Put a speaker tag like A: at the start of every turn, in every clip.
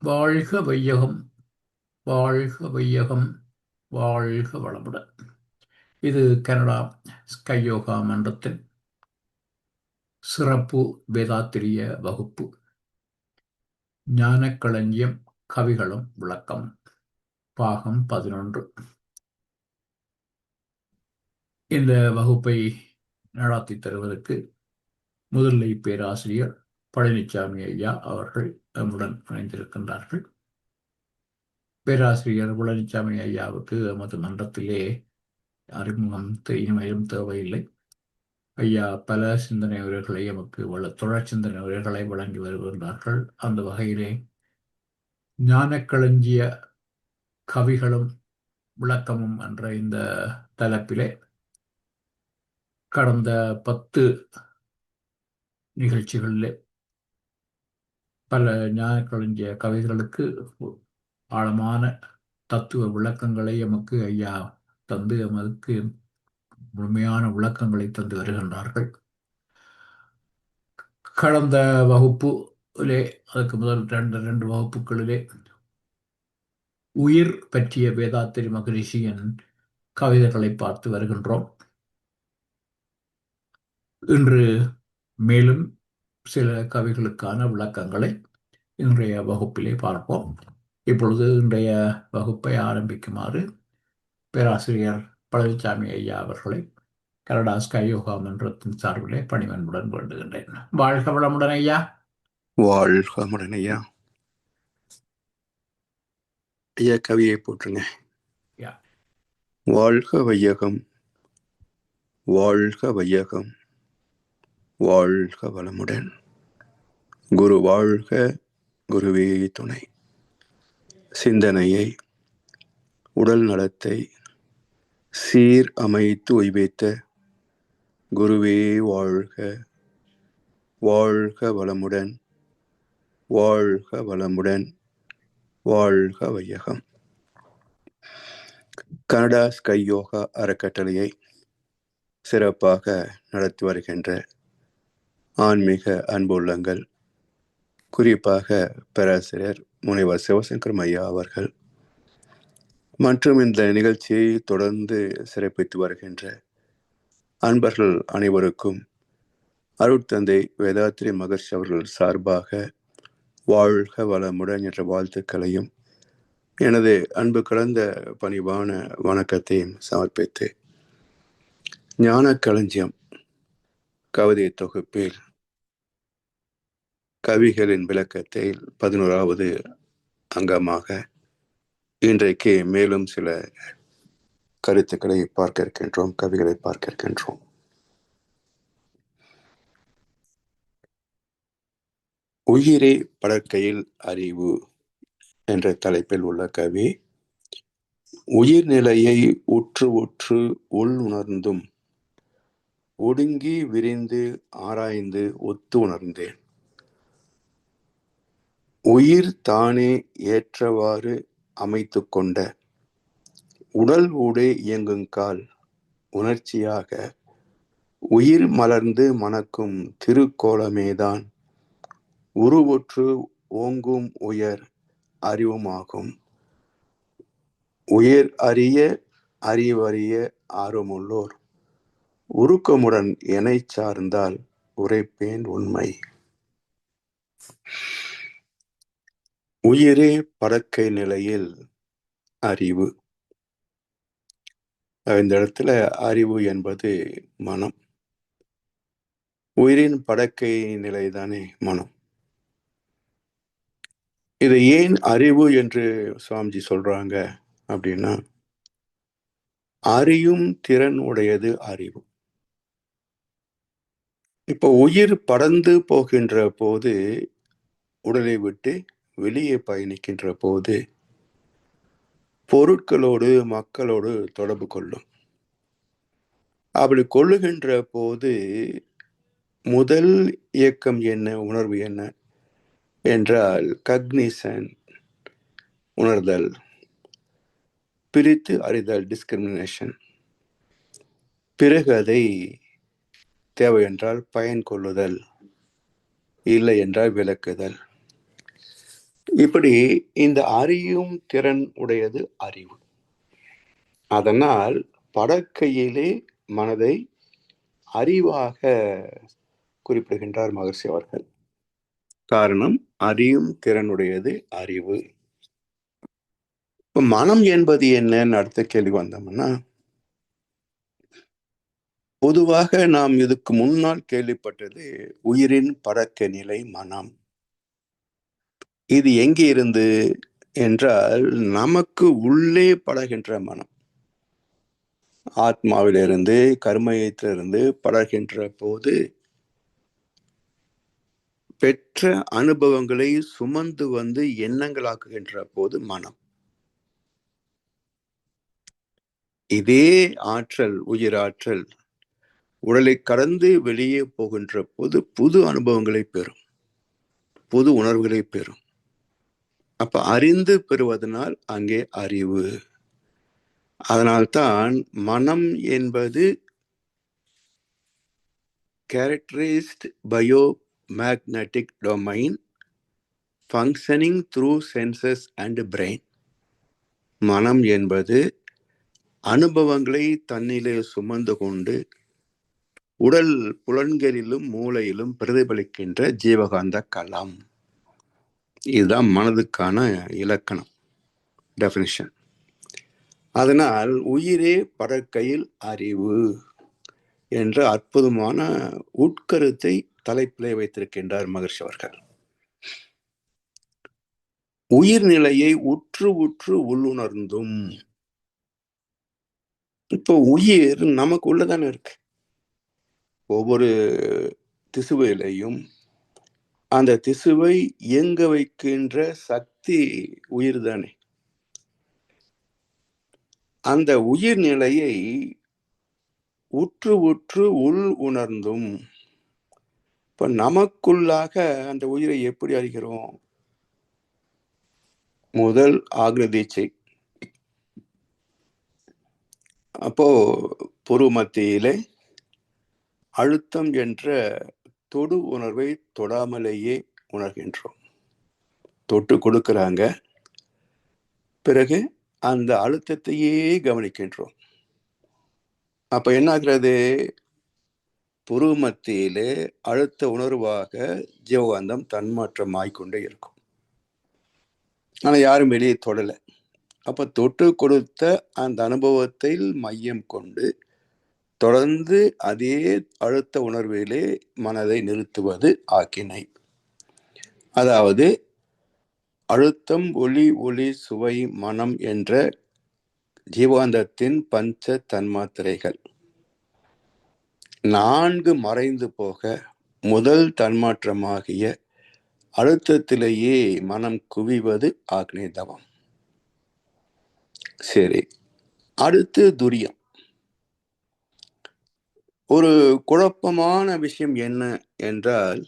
A: வாழ்க வையகம், வாழ்க வையகம், வாழ்க வளமுடன். இது கனடா ஸ்கை யோகா மன்றத்தின் சிறப்பு வேதாத்திரிய வகுப்பு. ஞானக்களஞ்சியம் கவிகளும் விளக்கம், பாகம் 11. இந்த வகுப்பை நடாத்தி தருவதற்கு முதுநிலை பேராசிரியர் பழனிசாமி ஐயா அவர்கள் நம்முடன் இணைந்திருக்கின்றார்கள். பேராசிரியர் பழனிசாமி ஐயாவுக்கு எமது மன்றத்திலே அறிமுகம் இனிமையும் தேவையில்லை. ஐயா பல சிந்தனை உரைகளை எமக்கு தொடர் சிந்தனை உரைகளை வழங்கி வருகின்றார்கள். அந்த வகையிலே ஞானக்களஞ்சிய கவிகளும் விளக்கமும் என்ற இந்த தலைப்பிலே கடந்த 10 நிகழ்ச்சிகளிலே பல ஞானக்களஞ்சிய கவிகளுக்கு ஆழமான தத்துவ விளக்கங்களை எமக்கு ஐயா தந்து எமக்கு முழுமையான விளக்கங்களை தந்து வருகின்றார்கள். கடந்த வகுப்பிலே, அதுக்கு முதல் ரெண்டு வகுப்புகளிலே உயிர் பற்றிய வேதாத்திரி மகரிஷியின் கவிதைகளை பார்த்து வருகின்றோம். இன்று மேலும் சில கவிகளுக்கான விளக்கங்களை இன்றைய வகுப்பிலே பார்ப்போம். இப்பொழுது இன்றைய வகுப்பை ஆரம்பிக்குமாறு பேராசிரியர் பழனிசாமி ஐயா அவர்களை கனடா ஸ்கை யோகா மன்றத்தின் சார்பிலே பணிவன்புடன் வேண்டுகின்றேன். வாழ்க வளமுடன் ஐயா.
B: வாழ்க வளமுடன் ஐயா. ஐயா கவியை போட்டுருங்க. வாழ்க வையகம், வாழ்க வையகம், வாழ்க வளமுடன். குரு வாழ்க, குருவே துணை. சிந்தனையை, உடல் நலத்தை சீர் அமைத்து உய்வித்த குருவே வாழ்க, வாழ்க வளமுடன், வாழ்க வளமுடன், வாழ்க வையகம். கனடா ஸ்கை யோகா அறக்கட்டளையை சிறப்பாக நடத்தி வருகின்ற ஆன்மீக அன்புள்ளங்கள், குறிப்பாக பேராசிரியர் முனைவர் சிவசங்கர் ஐயா அவர்கள் மற்றும் இந்த நிகழ்ச்சியை தொடர்ந்து சிறப்பித்து வருகின்ற அன்பர்கள் அனைவருக்கும் அருட்தந்தை வேதாத்திரி மகர்ஷி அவர்கள் சார்பாக வாழ்க வளமுடன் என்ற வாழ்த்துக்களையும் எனது அன்பு கலந்த பணிவான வணக்கத்தையும் சமர்ப்பித்து ஞானக்களஞ்சியம் கவிதை தொகுப்பில் கவிகளின் விளக்கத்தில் 11வது அங்கமாக இன்றைக்கு மேலும் சில கருத்துக்களை பார்க்க இருக்கின்றோம், கவிகளை பார்க்க இருக்கின்றோம். உயிரே படற்கையில் அறிவு என்ற தலைப்பில் உள்ள கவி, உயிர்நிலையை உற்று உற்று உள் உணர்ந்தும் ஒடுங்கி விரிந்து ஆராய்ந்து ஒத்து உணர்ந்தேன். உயிர் தானே ஏற்றவாறு அமைத்து கொண்ட உடல் ஊடே இயங்குங்கால் உணர்ச்சியாக உயிர் மலர்ந்து மணக்கும் திருக்கோலமேதான் உருவுற்று ஓங்கும் உயர் அறிவுமாகும். உயிர் அறிய அறிவறிய ஆர்வமுள்ளோர் உருக்கமுடன் எனை சார்ந்தால் உரைப்பேன் உண்மை. உயிரே படக்கை நிலையில் அறிவு. இந்த இடத்துல அறிவு என்பது மனம். உயிரின் படக்கை நிலைதானே மனம். இதை ஏன் அறிவு என்று சுவாமிஜி சொல்றாங்க அப்படின்னா, அறியும் திறன் உடையது அறிவு. இப்போ உயிர் படர்ந்து போகின்ற போது, உடலை விட்டு வெளியே பயணிக்கின்ற போது பொருட்களோடு மக்களோடு தொடர்பு கொள்ளும். அப்படி கொள்ளுகின்ற போது முதல் இயக்கம் என்ன, உணர்வு என்ன என்றால் கக்னிஷன், உணர்தல், பிரித்து அறிதல், டிஸ்கிரிமினேஷன். பிறகு அதை தேவை என்றால் பயன் கொள்ளுதல், இல்லை என்றால் விளக்குதல். இப்படி இந்த அறியும் திறன் உடையது அறிவு. அதனால் படக்கையிலே மனதை அறிவாக குறிப்பிடுகின்றார் மகர்ஷி அவர்கள். காரணம், அறியும் திறனுடையது அறிவு. இப்ப மனம் என்பது என்னன்னு அடுத்த கேள்வி வந்தோம்னா, பொதுவாக நாம் இதுக்கு முன்னால் கேள்விப்பட்டது உயிரின் படக்க நிலை மனம். இது எங்கே இருந்து என்றால், நமக்கு உள்ளே படகின்ற மனம். ஆத்மாவிலிருந்து, கர்மயத்திலிருந்து படர்கின்ற போது பெற்ற அனுபவங்களை சுமந்து வந்து எண்ணங்களாக்குகின்ற போது மனம். இதே ஆற்றல், உயிராற்றல் உடலை கடந்து வெளியே போகின்ற போது புது அனுபவங்களை பெறும், புது உணர்வுகளை பெறும். அப்ப அறிந்து பெறுவதனால் அங்கே அறிவு. அதனால்தான் மனம் என்பது characterized biomagnetic domain functioning through senses and brain. மனம் என்பது அனுபவங்களை தன்னிலே சுமந்து கொண்டு உடல் புலன்களிலும் மூளையிலும் பிரதிபலிக்கின்ற ஜீவகாந்த களம். இதுதான் மனதுக்கான இலக்கணம், டெஃபினிஷன். அதனால் உயிரே படற்கையில் அறிவு என்ற அற்புதமான உட்கருத்தை தலைப்பிலே வைத்திருக்கின்றார் மகர்ஷி அவர்கள். உயிர்நிலையை உற்று உற்று உள்ளுணர்ந்தும். இப்போ உயிர் நமக்கு உள்ளதானே இருக்கு. ஒவ்வொரு திசுவிலையும் அந்த திசுவை இயங்க வைக்கின்ற சக்தி உயிர் தானே. அந்த உயிர் நிலையை உற்று உற்று உள் உணர்ந்தும். இப்ப நமக்குள்ளாக அந்த உயிரை எப்படி அறிகிறோம்? முதல் ஆக்ஞ தீட்சை. அப்போ புரு மத்தியிலே அழுத்தம் என்ற தொடு உணர்வை தொடாமலேயே உணர்கின்றோம். தொட்டு கொடுக்கிறாங்க, பிறகு அந்த அழுத்தத்தையே கவனிக்கின்றோம். அப்ப என்ன ஆகிறது? புரு மத்தியிலே அழுத்த உணர்வாக ஜீவகாந்தம் தன்மாற்றம் ஆய்கொண்டே இருக்கும். ஆனா யாரும் வெளியே தொடலை. அப்ப தொட்டு கொடுத்த அந்த அனுபவத்தில் மையம் கொண்டு தொடர்ந்து அதே அழுத்த உணர்விலே மனதை நிறுத்துவது ஆக்கினை. அதாவது அழுத்தம், ஒளி, ஒளி, சுவை, மனம் என்ற ஜீவாந்தத்தின் பஞ்ச தன்மாத்திரைகள் 4 மறைந்து போக முதல் தன்மாற்றமாகிய அழுத்தத்திலேயே மனம் குவிவது ஆக்னை தவம். சரி, அடுத்து துரியம். ஒரு குழப்பமான விஷயம் என்ன என்றால்,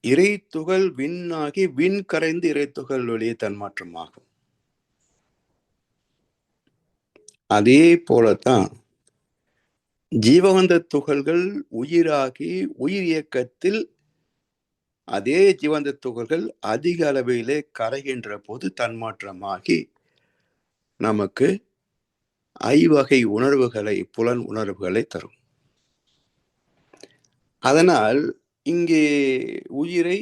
B: இறை துகள் விண்ணாகி விண் கரைந்து இறை துகள் வெளியே தன்மாற்றமாகும். அதே போலத்தான் ஜீவகாந்த துகள்கள் உயிராகி உயிர் இயக்கத்தில் அதே ஜீவகாந்த துகள்கள் அதிக அளவிலே கரைகின்ற போது தன்மாற்றமாகி நமக்கு ஐவகை உணர்வுகளை, புலன் உணர்வுகளை தரும். அதனால் இங்கே உயிரை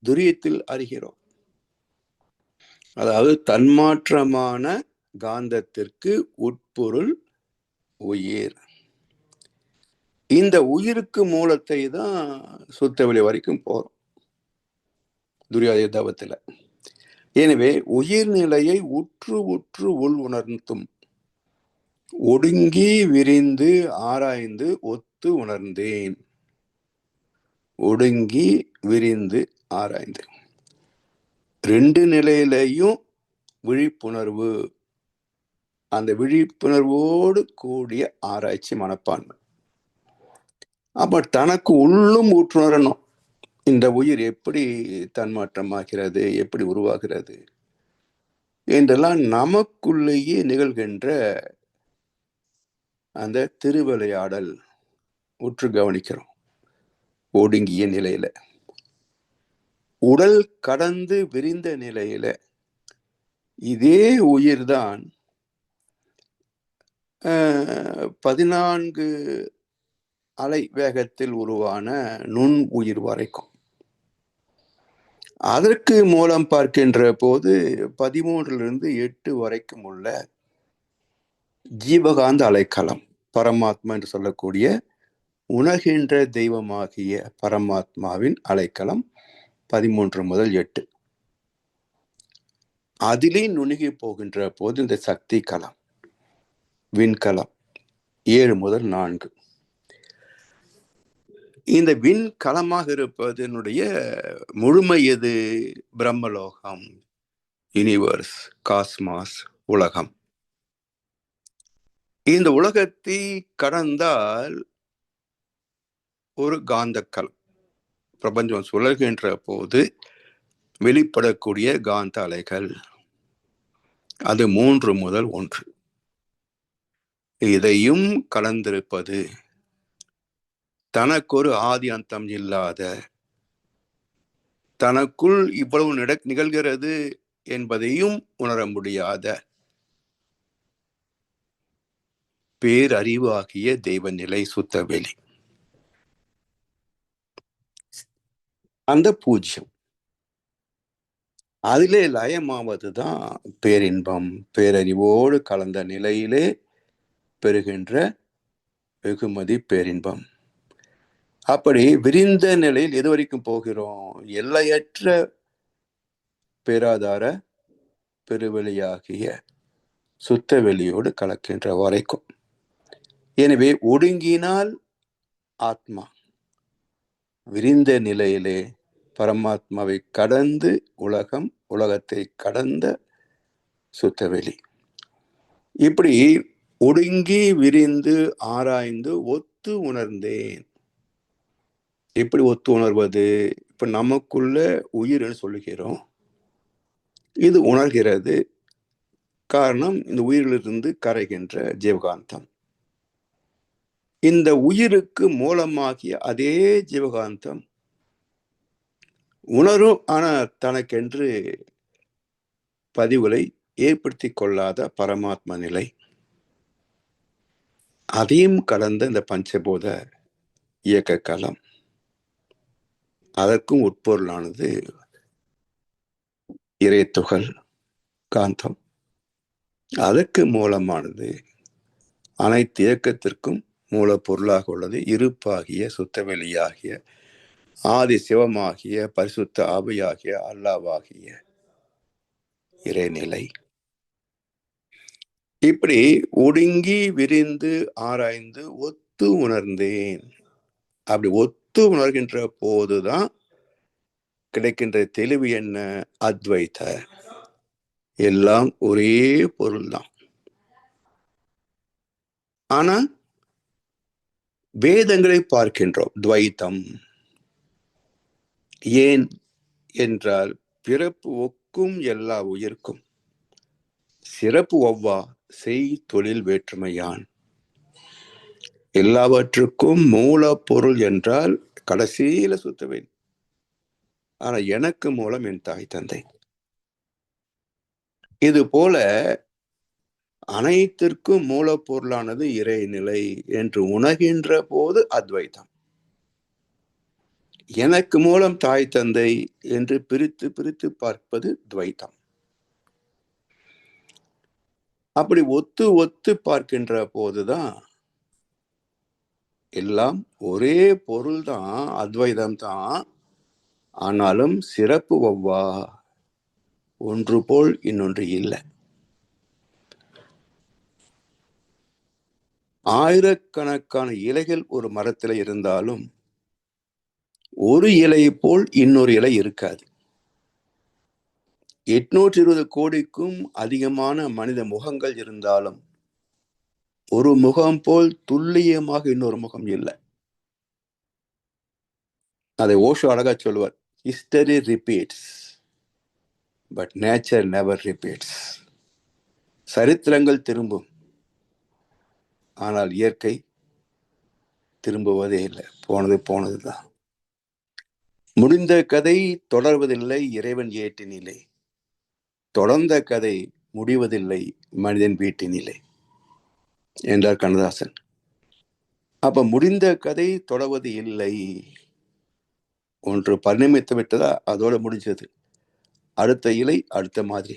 B: துரியத்தில் அறிகிறோம். அதாவது தன்மாற்றமான காந்தத்திற்கு உட்பொருள் உயிர். இந்த உயிருக்கு மூலத்தை தான் சுத்தவெளி வரைக்கும் போறோம் துரியாதய தவத்தில். எனவே உயிர்நிலையை உற்று உற்று உள் உணர்ந்தும் ஒடுங்கி விரிந்து ஆராய்ந்து ஒத்து உணர்ந்தேன். ஒடுங்கி விரிந்து ஆராய்ந்து 2 நிலையிலையும் விழிப்புணர்வு, அந்த விழிப்புணர்வோடு கூடிய ஆராய்ச்சி மனப்பான்மை. அப்ப தனக்கு உள்ளும் ஊற்றுணரணும். இந்த உயிர் எப்படி தன்மாற்றமாகிறது, எப்படி உருவாகிறது என்றெல்லாம் நமக்குள்ளேயே நிகழ்கின்ற அந்த திருவிளையாடல் உற்று கவனிக்கிறோம் ஒடுங்கிய நிலையில. உடல் கடந்து விரிந்த நிலையில இதே உயிர்தான் 14 அலை வேகத்தில் உருவான நுண் உயிர் வரைக்கும். அதற்கு மூலம் பார்க்கின்ற போது 13 8 வரைக்கும் உள்ள ஜீவகாந்த அலைக்களம், பரமாத்மா என்று சொல்லக்கூடிய உணர்கின்ற தெய்வமாகிய பரமாத்மாவின் அலைக்களம் 13 முதல் 8. அதிலே நுணுகி போகின்ற போது இந்த சக்தி களம், விண்கலம் 7 முதல் 4. இந்த விண்கலமாக இருப்பதனுடைய முழுமை எது? பிரம்மலோகம், யூனிவர்ஸ், காஸ்மாஸ், உலகம். இந்த உலகத்தை கடந்தால் ஒரு காந்தக்கலம், பிரபஞ்சம் சுழல்கின்ற போது வெளிப்படக்கூடிய காந்த அலைகள், அது 3 முதல் 1. இதையும் கலந்திருப்பது தனக்கொரு ஆதி அந்தம் இல்லாத, தனக்குள் இவ்வளவு நிகழ்கிறது என்பதையும் உணர முடியாத பேரறிவாகிய தெய்வ நிலை சுத்தவெளி. அந்த பூஜ்யம் அதிலே லயமாவதுதான் பேரின்பம். பேரறிவோடு கலந்த நிலையிலே பெறுகின்ற வெகுமதி பேரின்பம். அப்படி விரிந்த நிலையில் எது வரைக்கும் போகிறோம்? எல்லையற்ற பேராதார பெருவெளியாகிய சுத்த வெளியோடு கலக்கின்ற வரைக்கும். எனவே ஒடுங்கினால் ஆத்மா விரிந்த நிலையிலே பரமாத்மாவை கடந்து உலகம், உலகத்தை கடந்த சுத்தவெளி. இப்படி ஒடுங்கி விரிந்து ஆராய்ந்து ஒத்து உணர்ந்தேன். எப்படி ஒத்து உணர்வது? இப்ப நமக்குள்ள உயிர்னு சொல்லுகிறோம், இது உணர்கிறது. காரணம், இந்த உயிரிலிருந்து கரைகின்ற ஜீவகாந்தம். இந்த உயிருக்கு மூலமாகிய அதே ஜீவகாந்தம் உணரும், ஆனா தனக்கென்று பதிவுகளை ஏற்படுத்தி கொள்ளாத பரமாத்மா நிலை. அதையும் கடந்த இந்த பஞ்சபூத இயக்க களம், அதற்கும் உட்பொருளானது இறைத்துகள் காந்தம். அதற்கு மூலமானது அனைத்து இயக்கத்திற்கும் மூலப்பொருளாக உள்ளது இருப்பாகிய சுத்தவெளியாகிய ஆதி சிவமாகிய பரிசுத்த ஆவியாகிய அல்லாவாகிய இறைநிலை. இப்படி ஒடுங்கி விரிந்து ஆராய்ந்து ஒத்து உணர்ந்தேன். அப்படி ஒத்து உணர்கின்ற போதுதான் கிடைக்கின்ற தெளிவு என்ன? அத்வைத, எல்லாம் ஒரே பொருள் தான். ஆனா வேதங்களை பார்க்கின்றோம் துவைத்தம். ஏன் என்றால், பிறப்பு ஒக்கும் எல்லா உயிர்க்கும், சிறப்பு ஒவ்வா செய் தொழில் வேற்றுமையான். எல்லாவற்றுக்கும் மூலப்பொருள் என்றால் கடைசியில சுத்தவேன். ஆனா எனக்கு மூலம் என் தாய் தந்தை. இது போல அனைத்திற்கும் மூலப்பொருளானது இறைநிலை என்று உணர்கின்ற போது அத்வைதம். எனக்கு மூலம் தாய் தந்தை என்று பிரித்து பிரித்து பார்ப்பது துவைத்தம். அப்படி ஒத்து ஒத்து பார்க்கின்ற போதுதான் எல்லாம் ஒரே பொருள் தான், அத்வைதம் தான். ஆனாலும் சிறப்பு ஒவ்வா, ஒன்று போல் இன்னொன்று இல்லை. ஆயிரக்கணக்கான இலைகள் ஒரு மரத்தில் இருந்தாலும் ஒரு இலை போல் இன்னொரு இலை இருக்காது. 820 கோடிக்கும் அதிகமான மனித முகங்கள் இருந்தாலும் ஒரு முகம் போல் துல்லியமாக இன்னொரு முகம் இல்லை. அதை ஓஷோ அழகா சொல்லுவார், history repeats but nature never repeats. சரித்திரங்கள் திரும்பும், ஆனால் இயற்கை திரும்புவதே இல்லை. போனது போனதுதான். முடிந்த கதை தொடர்வதில்லை இறைவன் ஏட்டினிலே, தொடர்ந்த கதை முடிவதில்லை மனிதன் வீட்டினிலே என்றார் கண்ணதாசன். அப்ப முடிந்த கதை தொடர்வது இல்லை. ஒன்று பரிணமித்து விட்டதா அதோட முடிஞ்சது. அடுத்த இலை அடுத்த மாதிரி,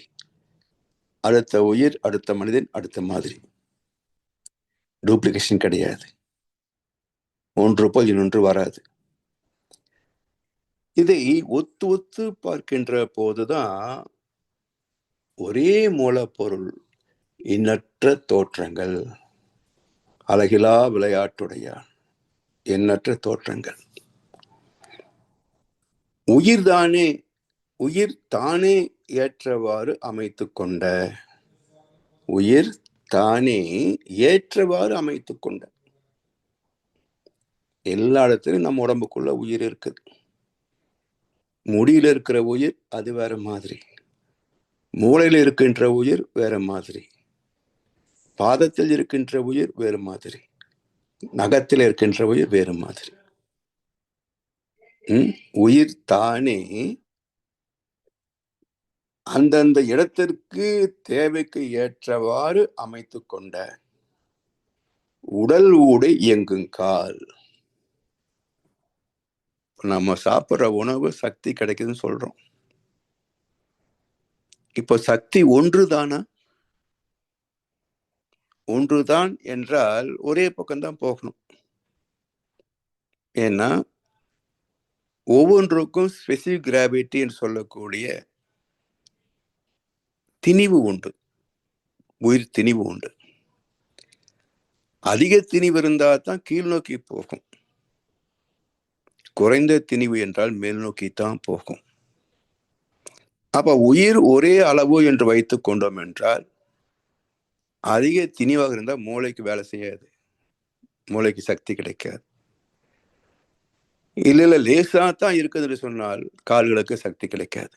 B: அடுத்த உயிர் அடுத்த மனிதன் அடுத்த மாதிரி. டூப்ளிகேஷன் கிடையாது. ஒன்று போல் இன்னொன்று வராது. இதை ஒத்து ஒத்து பார்க்கின்ற போதுதான் ஒரே மூலப்பொருள், எண்ணற்ற தோற்றங்கள், அழகிலா விளையாட்டுடையான், எண்ணற்ற தோற்றங்கள். உயிர்தானே, உயிர் தானே ஏற்றவாறு அமைத்து கொண்ட, உயிர் தானே ஏற்றவாறு அமைத்து கொண்ட. எல்லா இடத்துலையும் நம்ம உடம்புக்குள்ள உயிர் இருக்குது. முடியில இருக்கிற உயிர் அது வேற மாதிரி, மூளையில இருக்கின்ற உயிர் வேற மாதிரி, பாதத்தில் இருக்கின்ற உயிர் வேறு மாதிரி, நகத்தில் இருக்கின்ற உயிர் வேறு மாதிரி. உயிர் தானே அந்தந்த இடத்திற்கு தேவைக்கு ஏற்றவாறு அமைத்து கொண்ட உடல் ஊடை இயங்கும் கால். நம்ம சாப்பிட்ற உணவு சக்தி கிடைக்குதுன்னு சொல்றோம். இப்போ சக்தி ஒன்றுதானா? ஒன்றுதான் என்றால் ஒரே பக்கம்தான் போகணும். ஏன்னா ஒவ்வொன்றுக்கும் ஸ்பெசிபிக் கிராவிட்டி என்று சொல்லக்கூடிய திணிவு உண்டு, உயிர் திணிவு உண்டு. அதிக திணிவு இருந்தால் தான் கீழ் நோக்கி போகும், குறைந்த திணிவு என்றால் மேல் நோக்கி தான் போகும். அப்ப உயிர் ஒரே அளவு என்று வைத்துக் கொண்டோம் என்றால், அதிக திணிவாக இருந்தால் மூளைக்கு வேலை செய்யாது, மூளைக்கு சக்தி கிடைக்காது. இல்ல லேசா தான் இருக்குதுன்னு சொன்னால் கால்களுக்கு சக்தி கிடைக்காது.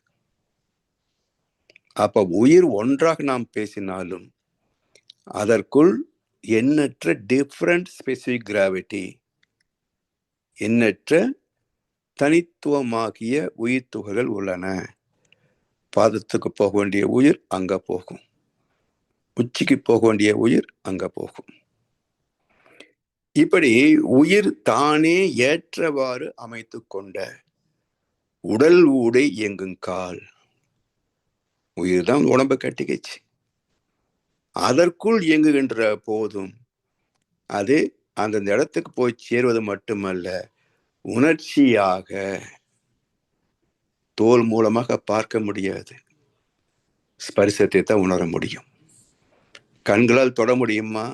B: அப்ப உயிர் ஒன்றாக நாம் பேசினாலும் அதற்குள் எண்ணற்ற டிஃபரண்ட் ஸ்பெசிபிக் கிராவிட்டி, எண்ணற்ற தனித்துவமாகிய உயிர் துகள்கள் உள்ளன. பாதத்துக்கு போக வேண்டிய உயிர் அங்க போகும், உச்சிக்கு போக வேண்டிய உயிர் அங்க போகும். இப்படி உயிர் தானே ஏற்றவாறு அமைத்து கொண்ட உடல் ஊடை இயங்கும் கால். உயிர் தான் உடம்பை கட்டிக்கிச்சு, அதற்குள் இயங்குகின்ற போதும் அது அந்தந்த இடத்துக்கு போய் சேருவது மட்டுமல்ல, உணர்ச்சியாக தோல் மூலமாக பார்க்க முடியாது, ஸ்பரிசத்தை தான் உணர முடியும். கண்களால் தொட முடியுமா?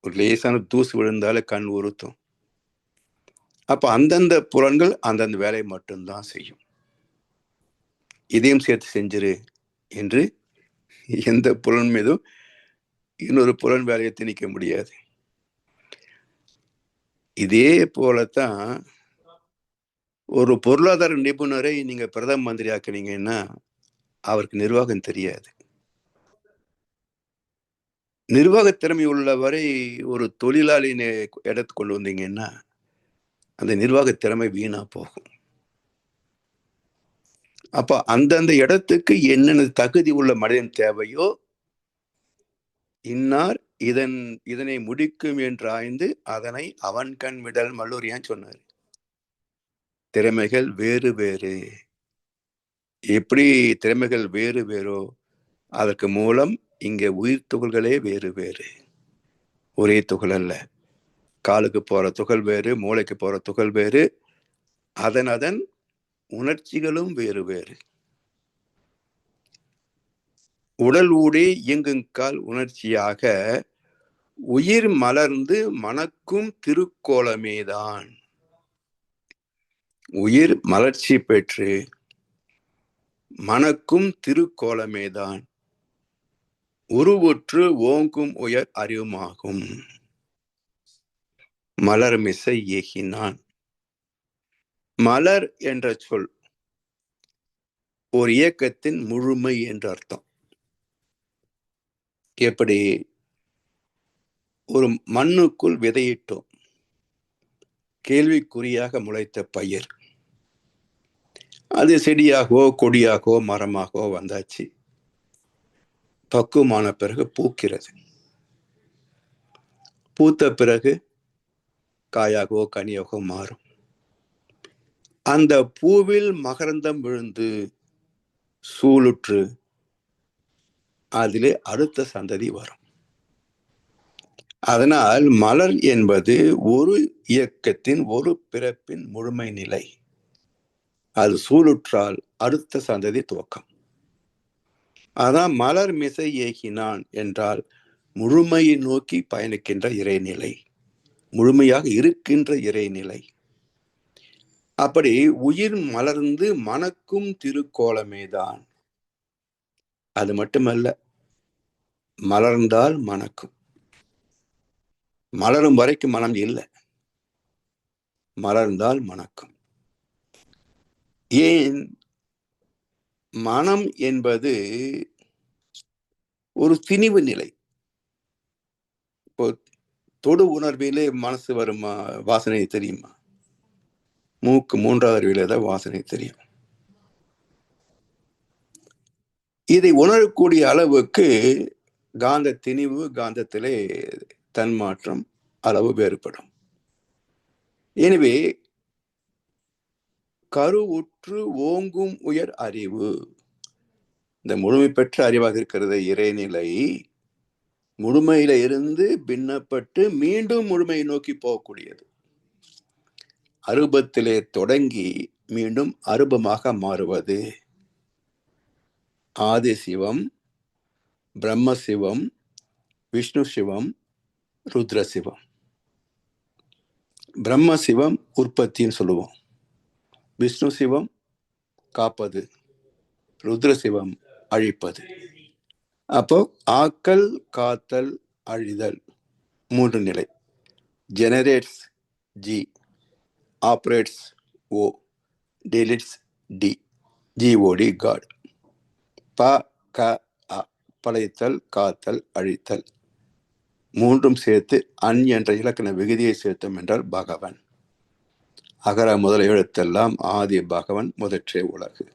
B: ஒரு லேசான தூசு விழுந்தாலே கண் உறுத்தும். அப்ப அந்தந்த புலன்கள் அந்தந்த வேலையை மட்டும்தான் செய்யும். இதையும் சேர்த்து செஞ்சிரு என்று எந்த புலன் மீதும் இன்னொரு புலன் வேலையை திணிக்க முடியாது. இதே போலத்தான் ஒரு பொருளாதார நிபுணரை நீங்க பிரதம மந்திரி ஆக்குனீங்கன்னா அவருக்கு நிர்வாகம் தெரியாது. நிர்வாக திறமை உள்ளவரை ஒரு தொழிலாளினை இடத்துக்கு கொண்டு வந்தீங்கன்னா அந்த நிர்வாக திறமை வீணா போகும். அப்ப அந்தந்த இடத்துக்கு என்னென்ன தகுதி உள்ள மனிதன் தேவையோ, இன்னார் இதனை முடிக்கும் என்று ஆய்ந்து அதனை அவன் கண் விடல் மல்லூரியான் சொன்னார். திறமைகள் வேறு வேறு. எப்படி திறமைகள் வேறு வேறோ அதற்கு மூலம் இங்கே உயிர் துகள்களே வேறு வேறு, ஒரே துகள் அல்ல. காலுக்கு போற துகள் வேறு, மூளைக்கு போற துகள் வேறு, அதன் உணர்ச்சிகளும் வேறு வேறு. உடல் ஊடே இயங்குங்கால் உணர்ச்சியாக உயிர் மலர்ந்து மணக்கும் திருக்கோலமேதான். உயிர் மலர்ச்சி பெற்று மணக்கும் திருக்கோலமேதான் உருவுற்று ஓங்கும் உயர் அறிவுமாகும். மலர்மிசை ஏகினான். மலர் என்ற சொல் ஒரு இயக்கத்தின் முழுமை என்று அர்த்தம். எப்படி ஒரு மண்ணுக்குள் விதையிட்டோம், கேள்விக்குறியாக முளைத்த பயிர் அது செடியாகவோ கொடியாகவோ மரமாகவோ வந்தாச்சு. பக்குவமான பிறகு பூக்கிறது. பூத்த பிறகு காயாகவோ கனியாகவோ மாறும். அந்த பூவில் மகரந்தம் விழுந்து சூளுற்று அதிலே அடுத்த சந்ததி வரும். அதனால் மலர் என்பது ஒரு இயக்கத்தின் ஒரு பிறப்பின் முழுமை நிலை. அது சூளுற்றால் அடுத்த சந்ததி துவக்கம். அதான் மலர் மிசை ஏகினான் என்றால் முழுமையை நோக்கி பயணிக்கின்ற இறைநிலை, முழுமையாக இருக்கின்ற இறைநிலை. அப்படி உயிர் மலர்ந்து மணக்கும் திருக்கோலமேதான். அது மட்டுமல்ல, மலர்ந்தால் மணக்கும். மலரும் வரைக்கும் மனம் இல்லை, மலர்ந்தால் மணக்கும். ஏன்? மனம் என்பது ஒரு திணிவு நிலை. இப்போ தொடு உணர்விலே மனசு வருமா? வாசனை தெரியுமா? மூக்கு 3வது அறிவிலே தான் வாசனை தெரியும். இதை உணரக்கூடிய அளவுக்கு காந்த திணிவு, காந்தத்திலே தன்மாற்றம் அளவு வேறுபடும். எனவே கருவுற்று ஓங்கும் உயர் அறிவு, இந்த முழுமை பெற்ற அறிவாக இருக்கிறது இறைநிலை, முழுமையில இருந்து பின்னப்பட்டு மீண்டும் முழுமையை நோக்கி போகக்கூடியது. அருபத்திலே தொடங்கி மீண்டும் அருபமாக மாறுவது. ஆதி சிவம், பிரம்ம சிவம், விஷ்ணு சிவம், ருத்ர சிவம். பிரம்ம சிவம் உற்பத்தின்னு சொல்லுவோம், விஷ்ணு சிவம் காப்பது, ருத்ர சிவம் அழிப்பது. அப்போ ஆக்கல், காத்தல், அழிதல் 3 நிலை. ஜெனரேட்ஸ் ஜி, ஆப்ரேட்ஸ் ஓ, டெலிட்ஸ் டி. ஜிஓடி காட். ப க அ, படைத்தல், காத்தல், அழித்தல் 3ம் சேர்த்து அன் என்ற இலக்கண விகுதியை சேர்த்தோம் என்றால் பகவன். அகர முதல் எழுத்தெல்லாம் ஆதி பகவன், முதற்றே உலகு.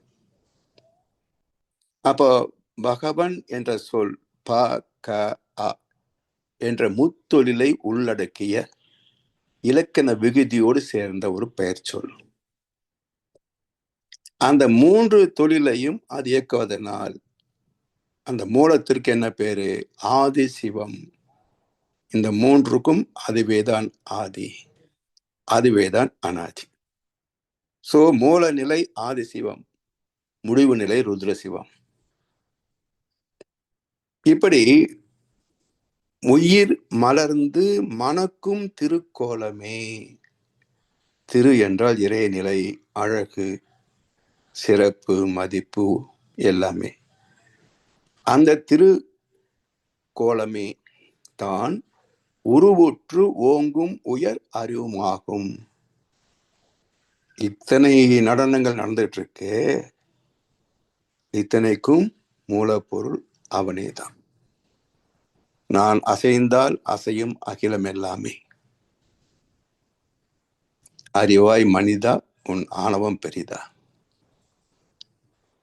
B: அப்போ பகவன் என்ற சொல் ப க அ என்ற முத்தொழிலை உள்ளடக்கிய இலக்கண விகுதியோடு சேர்ந்த ஒரு பெயர் சொல். அந்த 3 தொழிலையும் அது இயக்குவதனால் அந்த மூலத்திற்கு என்ன பேரு? ஆதி சிவம். இந்த 3க்கும் அதுவேதான் ஆதி, அதுவேதான் அனாதி. சோ மூல நிலை ஆதி சிவம், முடிவு நிலை ருத்ர சிவம். இப்படி உயிர் மலர்ந்து மணக்கும் திருக்கோலமே. திரு என்றால் இறைநிலை, அழகு, சிறப்பு, மதிப்பு எல்லாமே. அந்த திரு கோலமே தான் உருவுற்று ஓங்கும் உயர் அறிவுமாகும். இத்தனை நடனங்கள் நடந்துட்டு இருக்கு, இத்தனைக்கும் மூலப்பொருள் அவனே தான். நான் அசைந்தால் அசையும் அகிலம் எல்லாமே. அறிவாய் மனிதா, உன் ஆணவம் பெரிதா,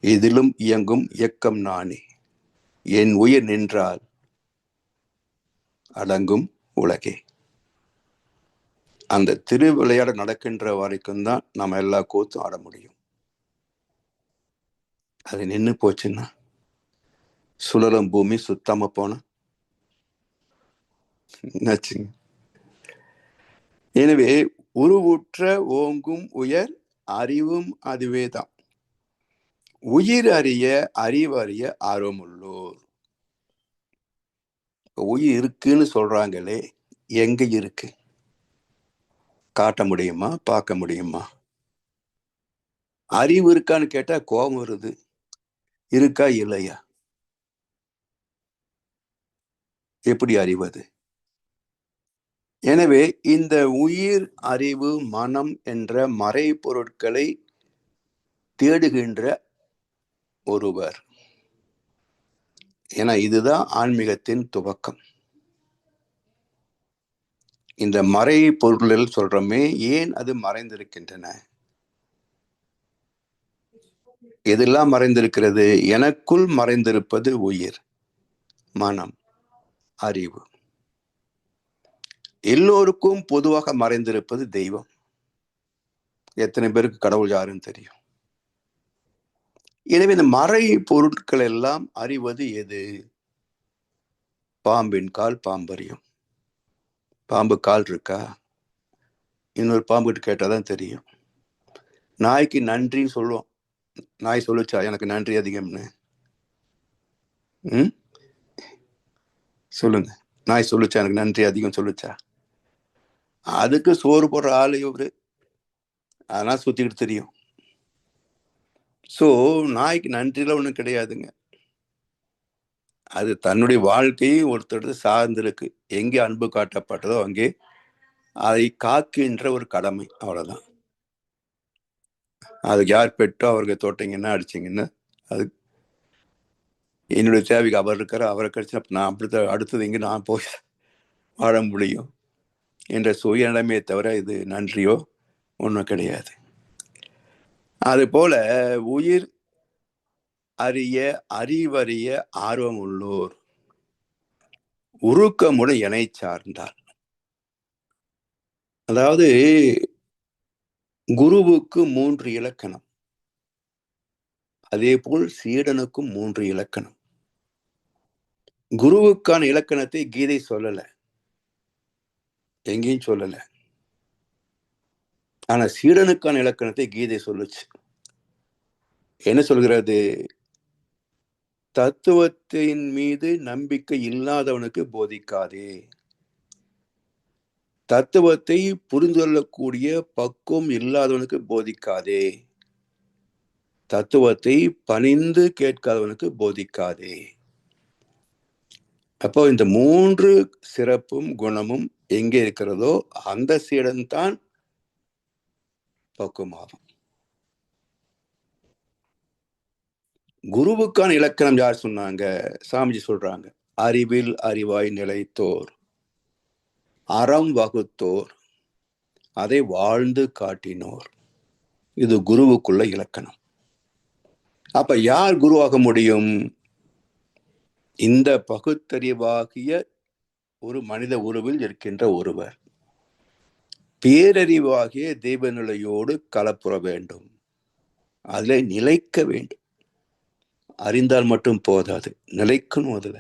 B: இதிலும் இயங்கும் இயக்கம் நானே, என் உயிர் நின்றால் அடங்கும் உலகே. அந்த திருவிளையாட நடக்கின்ற வரைக்கும் தான் நம்ம எல்லா கூத்தும் ஆட முடியும். அது நின்று போச்சுன்னா, சுழலும் பூமி சுத்தமா போன என்னாச்சுங்க? எனவே உருவுற்ற ஓங்கும் உயர் அறிவும் அதுவேதான். உயிர் அறிய, அறிவறிய ஆர்வமுள்ளோர். உயிர் இருக்குன்னு சொல்றாங்களே, எங்க இருக்கு? காட்ட முடியுமா? பார்க்க முடியுமா? அறிவு இருக்கான்னு கேட்டா கோபம் வருது. இருக்கா இல்லையா? எப்படி அறிவது? எனவே இந்த உயிர், அறிவு, மனம் என்ற மறை பொருட்களை தேடுகின்ற ஒருவர், ஏன்னா இதுதான் ஆன்மீகத்தின் துவக்கம். இந்த மறை பொருள்கள் சொல்றோமே, ஏன் அது மறைந்திருக்கின்றன? எதெல்லாம் மறைந்திருக்கிறது? எனக்குள் மறைந்திருப்பது உயிர், மனம், அறிவு. எல்லோருக்கும் பொதுவாக மறைந்திருப்பது தெய்வம். எத்தனை பேருக்கு கடவுள் யாருன்னு தெரியும்? எனவே இந்த மறை பொருட்கள் எல்லாம் அறிவது எது? பாம்பின் கால் பாம்பறியும். பாம்பு கால் இருக்கா? இன்னொரு பாம்புகிட்ட கேட்டாதான் தெரியும். நாய்க்கு நன்றின்னு சொல்லுவோம். நாய் சொல்லுச்சா எனக்கு நன்றி அதிகம்னு? சொல்லுங்க. நாய் சொல்லுச்சா எனக்கு நன்றி அதிகம் சொல்லுச்சா? அதுக்கு சோறு போடுற ஆளு இவரு, அதெல்லாம் சுத்திக்கிட்டு தெரியும். சோ நாய்க்கு நன்றில ஒண்ணும் கிடையாதுங்க. அது தன்னுடைய வாழ்க்கையை ஒருத்தர் சார்ந்திருக்கு. எங்கே அன்பு காட்டப்பட்டதோ அங்கே அதை காக்கின்ற ஒரு கடமை, அவ்வளவுதான். அதுக்கு யார் பெற்றோ அவருக்கு தொட்டீங்கன்னா அடிச்சீங்கன்னா அது என்னுடைய தேவைக்கு அவர் இருக்கிற அவரை கழிச்சு நான் அப்படித்தான் அடுத்தது எங்கே நான் போய் வாழ முடியும் என்ற சுயநலமே தவிர இது நன்றியோ ஒன்றும் கிடையாது. அது போல உயிர் அறிய அறிவறிய ஆர்வம் உள்ளோர் உருக்கமுடன் இணை சார்ந்தார். அதாவது குருவுக்கு 3 இலக்கணம், அதே போல் சீடனுக்கும் 3 இலக்கணம். குருவுக்கான இலக்கணத்தை கீதை சொல்லல, எங்கேயும் சொல்லல. ஆனா சீடனுக்கான இலக்கணத்தை கீதை சொல்லுச்சு. என்ன சொல்கிறது? தத்துவத்தின் மீது நம்பிக்கை இல்லாதவனுக்கு போதிக்காதே. தத்துவத்தை புரிந்து கொள்ளக்கூடிய பக்குவம் இல்லாதவனுக்கு போதிக்காதே. தத்துவத்தை பணிந்து கேட்காதவனுக்கு போதிக்காதே. அப்போ இந்த 3 சிறப்பும் குணமும் எங்கே இருக்கிறதோ அந்த சீடன் தான் பக்குவமாகும். குருவுக்கான இலக்கணம் யார் சொன்னாங்க? சாமிஜி சொல்றாங்க. அறிவில் அறிவாய் நிலைத்தோர், அறம் வகுத்தோர், அதை வாழ்ந்து காட்டினோர். இது குருவுக்குள்ள இலக்கணம். அப்ப யார் குருவாக முடியும்? இந்த பகுத்தறிவாகிய ஒரு மனித உருவில் இருக்கின்ற ஒருவர் பேரறிவாகிய தெய்வ நிலையோடு கலப்புற வேண்டும், அதில் நிலைக்க வேண்டும். அறிந்தால் மட்டும் போதாது, நிலைக்கணும். அதுல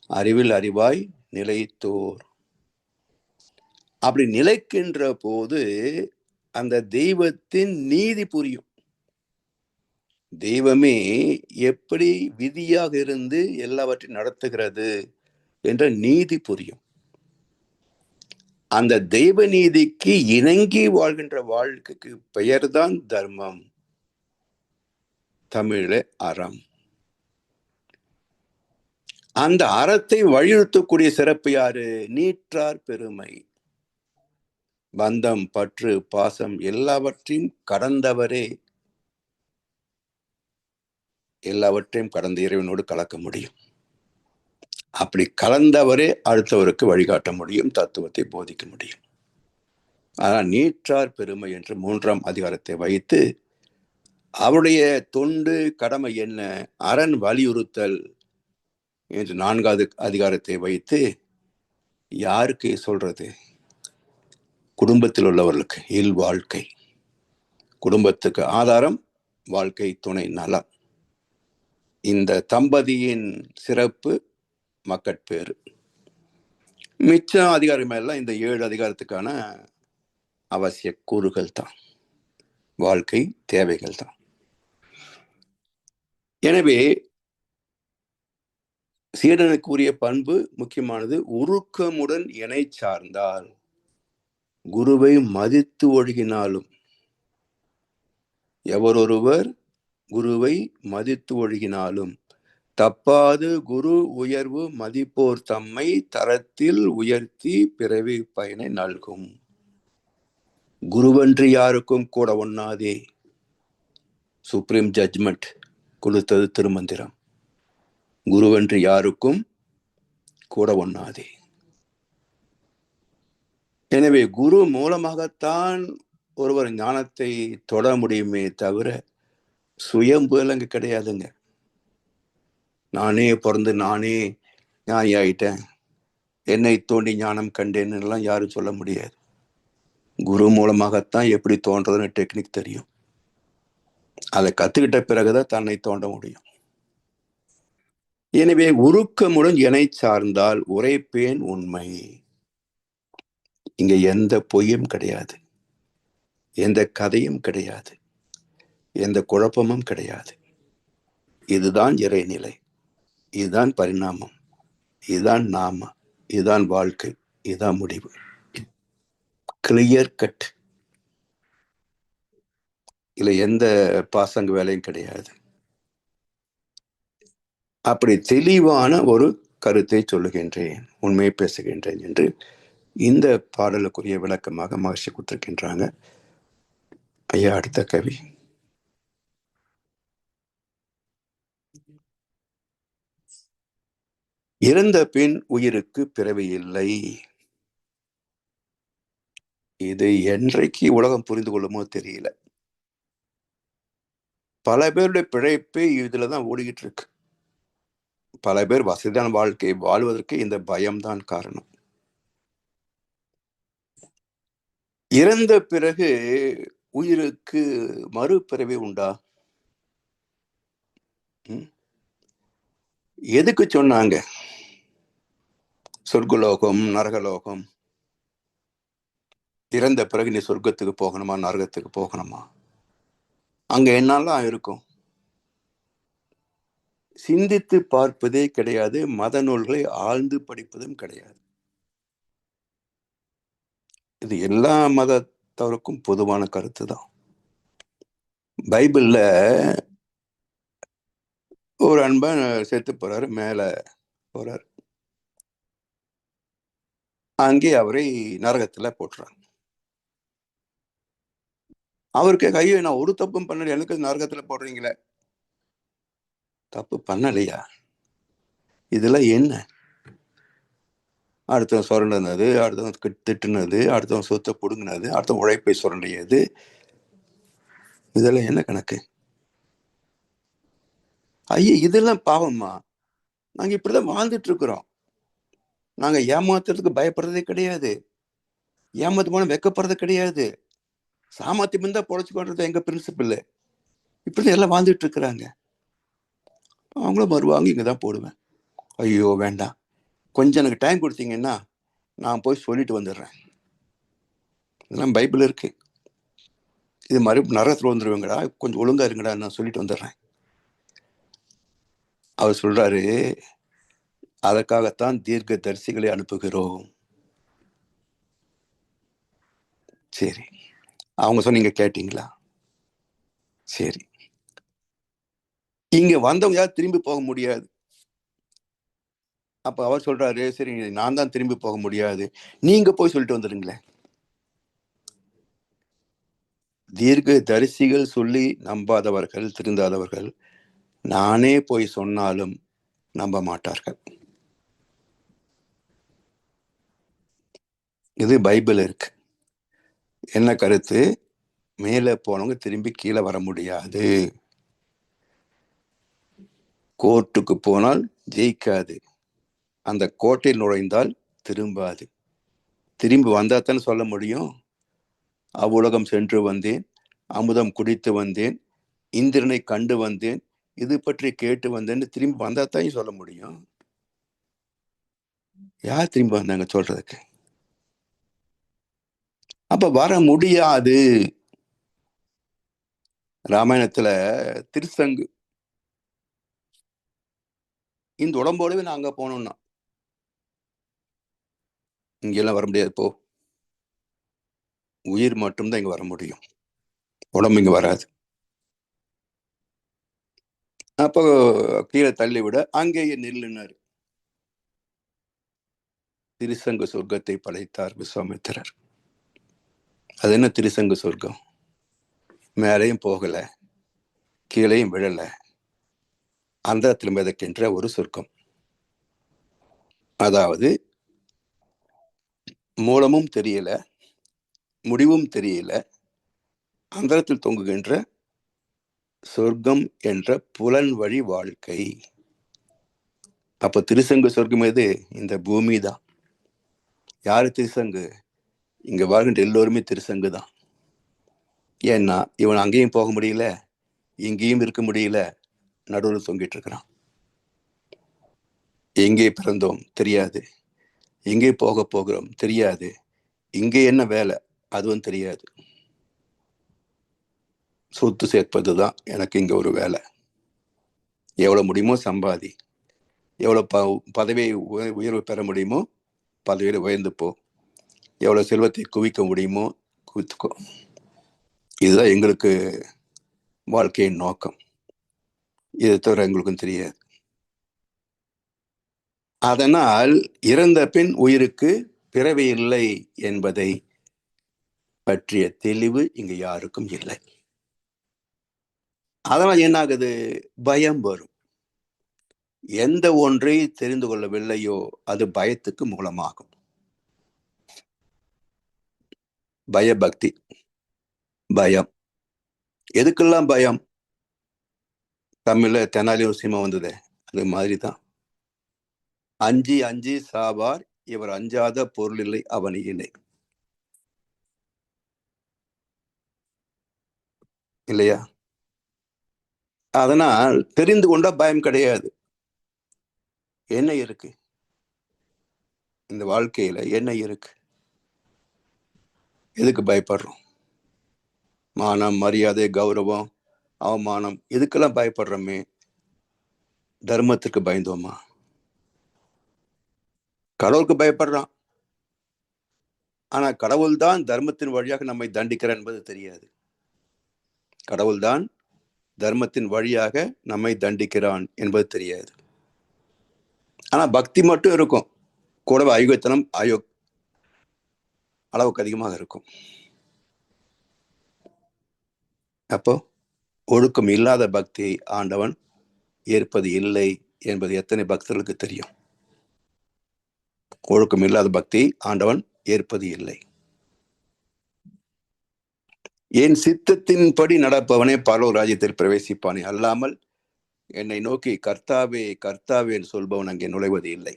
B: அறிவில் அறிவாய் நிலைத்தோர். அப்படி நிலைக்கின்ற போது அந்த தெய்வத்தின் நீதி புரியும். தெய்வமே எப்படி விதியாக இருந்து எல்லாவற்றையும் நடத்துகிறது என்ற நீதி புரியும். அந்த தெய்வ நீதிக்கு இணங்கி வாழ்கின்ற வாழ்க்கைக்கு பெயர்தான் தர்மம், தமிழ அறம். அந்த அறத்தை வலியுறுத்தக்கூடிய சிறப்பு யாரு? நீற்றார் பெருமை. பந்தம், பற்று, பாசம் எல்லாவற்றையும் கடந்தவரே எல்லாவற்றையும் கடந்த இறைவனோடு கலக்க முடியும். அப்படி கலந்தவரே அடுத்தவருக்கு வழிகாட்ட முடியும், தத்துவத்தை போதிக்க முடியும். ஆனால் நீற்றார் பெருமை என்று 3ஆம் அதிகாரத்தை வைத்து அவருடைய தொண்டு கடமை என்ன? அரண் வலியுறுத்தல் என்று 4வது அதிகாரத்தை வைத்து யாருக்கு சொல்றது? குடும்பத்தில் உள்ளவர்களுக்கு இல் வாழ்க்கை. குடும்பத்துக்கு ஆதாரம் வாழ்க்கை துணை நலம். இந்த தம்பதியின் சிறப்பு மக்கட்பேறு. மிச்ச அதிகாரம் எல்லாம் இந்த 7 அதிகாரத்துக்கான அவசிய கூறுகள் தான், வாழ்க்கை தேவைகள் தான். எனவே சீடனுக்குரிய பண்பு முக்கியமானது. உருக்கமுடன் இணை சார்ந்தால், குருவை மதித்து ஒழுகினாலும், எவரொருவர் குருவை மதித்து ஒழுகினாலும் தப்பாது குரு உயர்வு மதிப்போர் தம்மை தரத்தில் உயர்த்தி பிறவி பயனை நல்கும். குருவன்று யாருக்கும் கூட ஒண்ணாதே. சுப்ரீம் ஜட்ஜ்மெண்ட் கொடுத்தது திருமந்திரம். குருவன்று யாருக்கும் கூட ஒண்ணாதே. எனவே குரு மூலமாகத்தான் ஒருவர் ஞானத்தை தொட முடியுமே தவிர சுயம்புல அங்க கிடையாதுங்க. நானே பிறந்து நானே ஞானி ஆயிட்டேன், என்னை தோண்டி ஞானம் கண்டேன்னு எல்லாம் யாரும் சொல்ல முடியாது. குரு மூலமாகத்தான் எப்படி தோன்றதுன்னு டெக்னிக் தெரியும். அதை கத்துக்கிட்ட பிறகுதான் தன்னை தோண்ட முடியும். எனவே உருக்கமுடன் எனை சார்ந்தால் உரைப்பேன் உண்மை. இங்க எந்த பொய்யும் கிடையாது, எந்த கதையும் கிடையாது, எந்த குழப்பமும் கிடையாது. இதுதான் இறைநிலை, இதுதான் பரிணாமம், இதுதான் நாம, இதுதான் வாழ்க்கை, இதுதான் முடிவு. Clear cut. இதுல எந்த பாசங்க வேலையும் கிடையாது. அப்படி தெளிவான ஒரு கருத்தை சொல்லுகின்றேன், உண்மையை பேசுகின்றேன் என்று இந்த பாடலுக்குரிய விளக்கமாக மகிழ்ச்சி கொடுத்திருக்கின்றாங்க. ஐயா, அடுத்த கவி. இறந்த பின் உயிருக்கு பிறவி இல்லை. இது என்றைக்கு உலகம் புரிந்து கொள்ளுமோ தெரியல. பல பேருடைய பிழைப்பே இதுலதான் ஓடிக்கிட்டு இருக்கு. பல பேர் வசதியான வாழ்க்கை வாழ்வதற்கு இந்த பயம்தான் காரணம். இறந்த பிறகு உயிருக்கு மறுபிறவி உண்டா? எதுக்கு சொன்னாங்க சொர்க்கலோகம் நரகலோகம்? இறந்த பிறகு நீ சொர்க்கத்துக்கு போகணுமா நரகத்துக்கு போகணுமா? அங்க என்னெல்லாம் இருக்கும் சிந்தித்து பார்ப்பதே கிடையாது. மத நூல்களை ஆழ்ந்து படிப்பதும் கிடையாது. இது எல்லா மதத்தவருக்கும் பொதுவான கருத்து தான். பைபிள்ல ஒரு அன்பன் செத்து போறாரு, மேல போறாரு. அங்கே அவரை நரகத்துல போட்டுறாங்க. அவருக்கு ஐயோ, நான் ஒரு தப்பும் பண்ணல, எனக்கு நரகத்துல போடுறீங்களே. தப்பு பண்ணலையா? இதெல்லாம் என்ன? அடுத்தவன் சுரண்டினது, அடுத்தவன் திட்டுனது, அடுத்தவன் சொத்தை புடுங்கினது, அடுத்தவன் உழைப்பை சுரண்டியது, இதெல்லாம் என்ன கணக்கு? ஐயா, இதெல்லாம் பாவமா? நாங்க இப்படிதான் வாழ்ந்துட்டு இருக்கிறோம். நாங்க ஏமாத்துறதுக்கு பயப்படுறதே கிடையாது, ஏமாத்து போன வெக்கப்படுறது கிடையாது. சாமர்த்தியம் இருந்தா பொழைச்சுக்கொண்டது எங்க பிரின்சிபிள். இப்படிதான் எல்லாம் வாழ்ந்துட்டு இருக்கிறாங்க. அவங்களும் வருவாங்க, இங்கதான் போடுவேன். ஐயோ வேண்டாம், கொஞ்சம் எனக்கு டைம் கொடுத்தீங்கன்னா நான் போய் சொல்லிட்டு வந்துடுறேன். இதெல்லாம் பைபிள் இருக்கு. இது மாதிரி நரகத்துல வந்துருவீங்கடா, கொஞ்சம் ஒழுங்கா இருங்கடா, நான் சொல்லிட்டு வந்துடுறேன். அவர் சொல்றாரு, அதற்காகத்தான் தீர்க்க தரிசிகளை அனுப்புகிறோம். சரி, அவங்க சொன்னீங்க கேட்டீங்களா? சரி, இங்க வந்தவங்க யாரும் திரும்பி போக முடியாது. அப்ப அவர் சொல்றாரு, சரி நான் தான் திரும்பி போக முடியாது, நீங்க போய் சொல்லிட்டு வந்துடுங்களேன். தீர்க்க தரிசிகள் சொல்லி நம்பாதவர்கள், திருந்தாதவர்கள் நானே போய் சொன்னாலும் நம்ப மாட்டார்கள். இது பைபிள் இருக்கு. என்ன கருத்து? மேலே போனவங்க திரும்பி கீழே வர முடியாது. கோர்ட்டுக்கு போனால் ஜெயிக்காது, அந்த கோட்டையில் நுழைந்தால் திரும்பாது. திரும்பி வந்தாத்தானே சொல்ல முடியும், அவ்வுலகம் சென்று வந்தேன், அமுதம் குடித்து வந்தேன், இந்திரனை கண்டு வந்தேன், இது பற்றி கேட்டு வந்தேன்னு திரும்பி வந்தாத்தான் சொல்ல முடியும். யார் திரும்பி வந்தாங்க சொல்றதுக்கு? அப்ப வர முடியாது. ராமாயணத்துல திருசங்கு, இந்த உடம்போடவே நான் அங்க போனோம்னா இங்கெல்லாம் வர முடியாது, போ. உயிர் மட்டும்தான் இங்க வர முடியும், உடம்பு இங்க வராது. அப்போ கீழே தள்ளி விட அங்கேயே நில்லுனாரு. திருசங்கு சொர்க்கத்தை படைத்தார் விஸ்வாமித்திரர். அது என்ன திருசங்கு சொர்க்கம்? மேலையும் போகல, கீழையும் விழல, அந்தரத்தில் மிதக்கின்ற ஒரு சொர்க்கம். அதாவது மூலமும் தெரியல, முடிவும் தெரியல, அந்தரத்தில் தொங்குகின்ற சொர்க்கம் என்ற புலன் வழி வாழ்க்கை. அப்ப திருசங்கு சொர்க்கம் எது? இந்த பூமி தான். யாரு திருசங்கு? இங்க வாழ்கின்ற எல்லோருமே திருசங்கு தான். ஏன்னா இவன் அங்கேயும் போக முடியல, இங்கேயும் இருக்க முடியல, நடுவில் தொங்கிட்டு இருக்கிறான். எங்கே பிறந்தோம் தெரியாது, எங்கே போக போகிறோம் தெரியாது, இங்கே என்ன வேலை அதுவும் தெரியாது. சொத்து சேர்ப்பது தான் எனக்கு இங்க ஒரு வேலை. எவ்வளவு முடியுமோ சம்பாதி, எவ்வளவு பதவியை உயர்வு பெற முடியுமோ பதவியில் உயர்ந்து போ, எவ்வளவு செல்வத்தை குவிக்க முடியுமோ குவித்துக்கோ. இதுதான் எங்களுக்கு வாழ்க்கையின் நோக்கம். இதை தவிர எங்களுக்கும் தெரியாது. அதனால் இறந்த பின் உயிருக்கு பிறவி இல்லை என்பதை பற்றிய தெளிவு இங்க யாருக்கும் இல்லை. அதனால் என்ன ஆகுது? பயம் வரும். எந்த ஒன்றை தெரிந்து கொள்ளவில்லையோ அது பயத்துக்கு மூலமாகும். பயபக்தி, பயம். எதுக்கெல்லாம் பயம்? தமிழ்ல தெனாலி ஒரு சினிமா வந்தது, அது மாதிரிதான். அஞ்சி அஞ்சி சாவார் இவர் அஞ்சாத பொருள் இல்லை அவனி இல்லை, இல்லையா? அதனால் தெரிந்து கொண்டா பயம் கிடையாது. என்ன இருக்கு இந்த வாழ்க்கையில? என்ன இருக்கு? எதுக்கு பயப்படுறோம்? மானம், மரியாதை, கௌரவம், அவமானம், இதுக்கெல்லாம் பயப்படுறோமே. தர்மத்துக்கு பயந்தோமா? கடவுளுக்கு பயப்படுறான். ஆனா கடவுள் தான் தர்மத்தின் வழியாக நம்மை தண்டிக்கிறார் என்பது தெரியாது. கடவுள்தான் தர்மத்தின் வழியாக நம்மை தண்டிக்கிறான் என்பது தெரியாது. ஆனா பக்தி மட்டும் இருக்கும், கூடவே அயோக்கியத்தனம் அளவுக்கு அதிகமாக இருக்கும். அப்போ ஒழுக்கம் இல்லாத பக்தியை ஆண்டவன் ஏற்பது இல்லை என்பது எத்தனை பக்தர்களுக்கு தெரியும்? ஒழுக்கம் இல்லாத பக்தியை ஆண்டவன் ஏற்பது இல்லை. என் சித்தத்தின்படி நடப்பவனே பரலோக ராஜ்யத்தில் பிரவேசிப்பானே, அல்லாமல் என்னை நோக்கி கர்த்தாவே கர்த்தாவே என்று சொல்பவன் அங்கே நுழைவது இல்லை.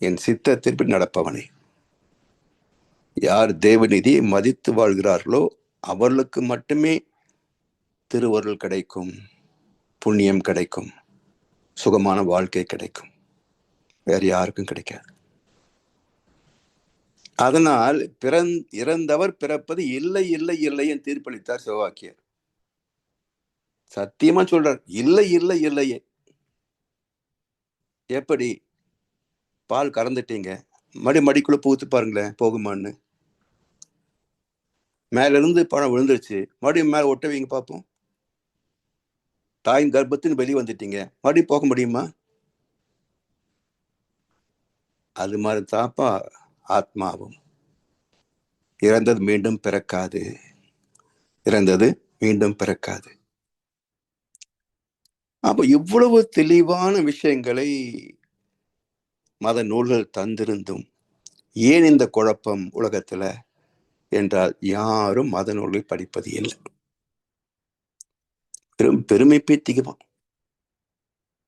B: என் சித்தத்தின்படி நடப்பவனே. யார் தேவநீதியை மதித்து வாழ்கிறார்களோ அவர்களுக்கு மட்டுமே திருவருள் கிடைக்கும், புண்ணியம் கிடைக்கும், சுகமான வாழ்க்கை கிடைக்கும். வேற யாருக்கும் கிடைக்காது. அதனால் இறந்தவர் பிறப்பது இல்லை இல்லை இல்லை என்று தீர்ப்பளித்தார் சிவவாக்கியர். சத்தியமா சொல்றார், இல்லை இல்லை இல்லையே. எப்படி? பால் கறந்துட்டீங்க, மடிக்குள்ள பூத்து பாருங்களேன் போகுமான்னு. மேல இருந்து பழம் விழுந்துருச்சு, மறுபடியும் மேல ஒட்ட வைங்க பார்ப்போம். தாயின் கர்ப்பத்தின் வெளியே வந்துட்டீங்க, மறுபடியும் போக முடியுமா? அது மாதிரி தாப்பா ஆத்மாவும். இறந்தது மீண்டும் பிறக்காது, இறந்தது மீண்டும் பிறக்காது. அப்ப இவ்வளவு தெளிவான விஷயங்களை மத நூல்கள் தந்திருந்தும் ஏன் இந்த குழப்பம் உலகத்துல என்றால் யாரும் மத நூல்களை படிப்பது இல்லை. பெருமை பேத்திக்குவான்,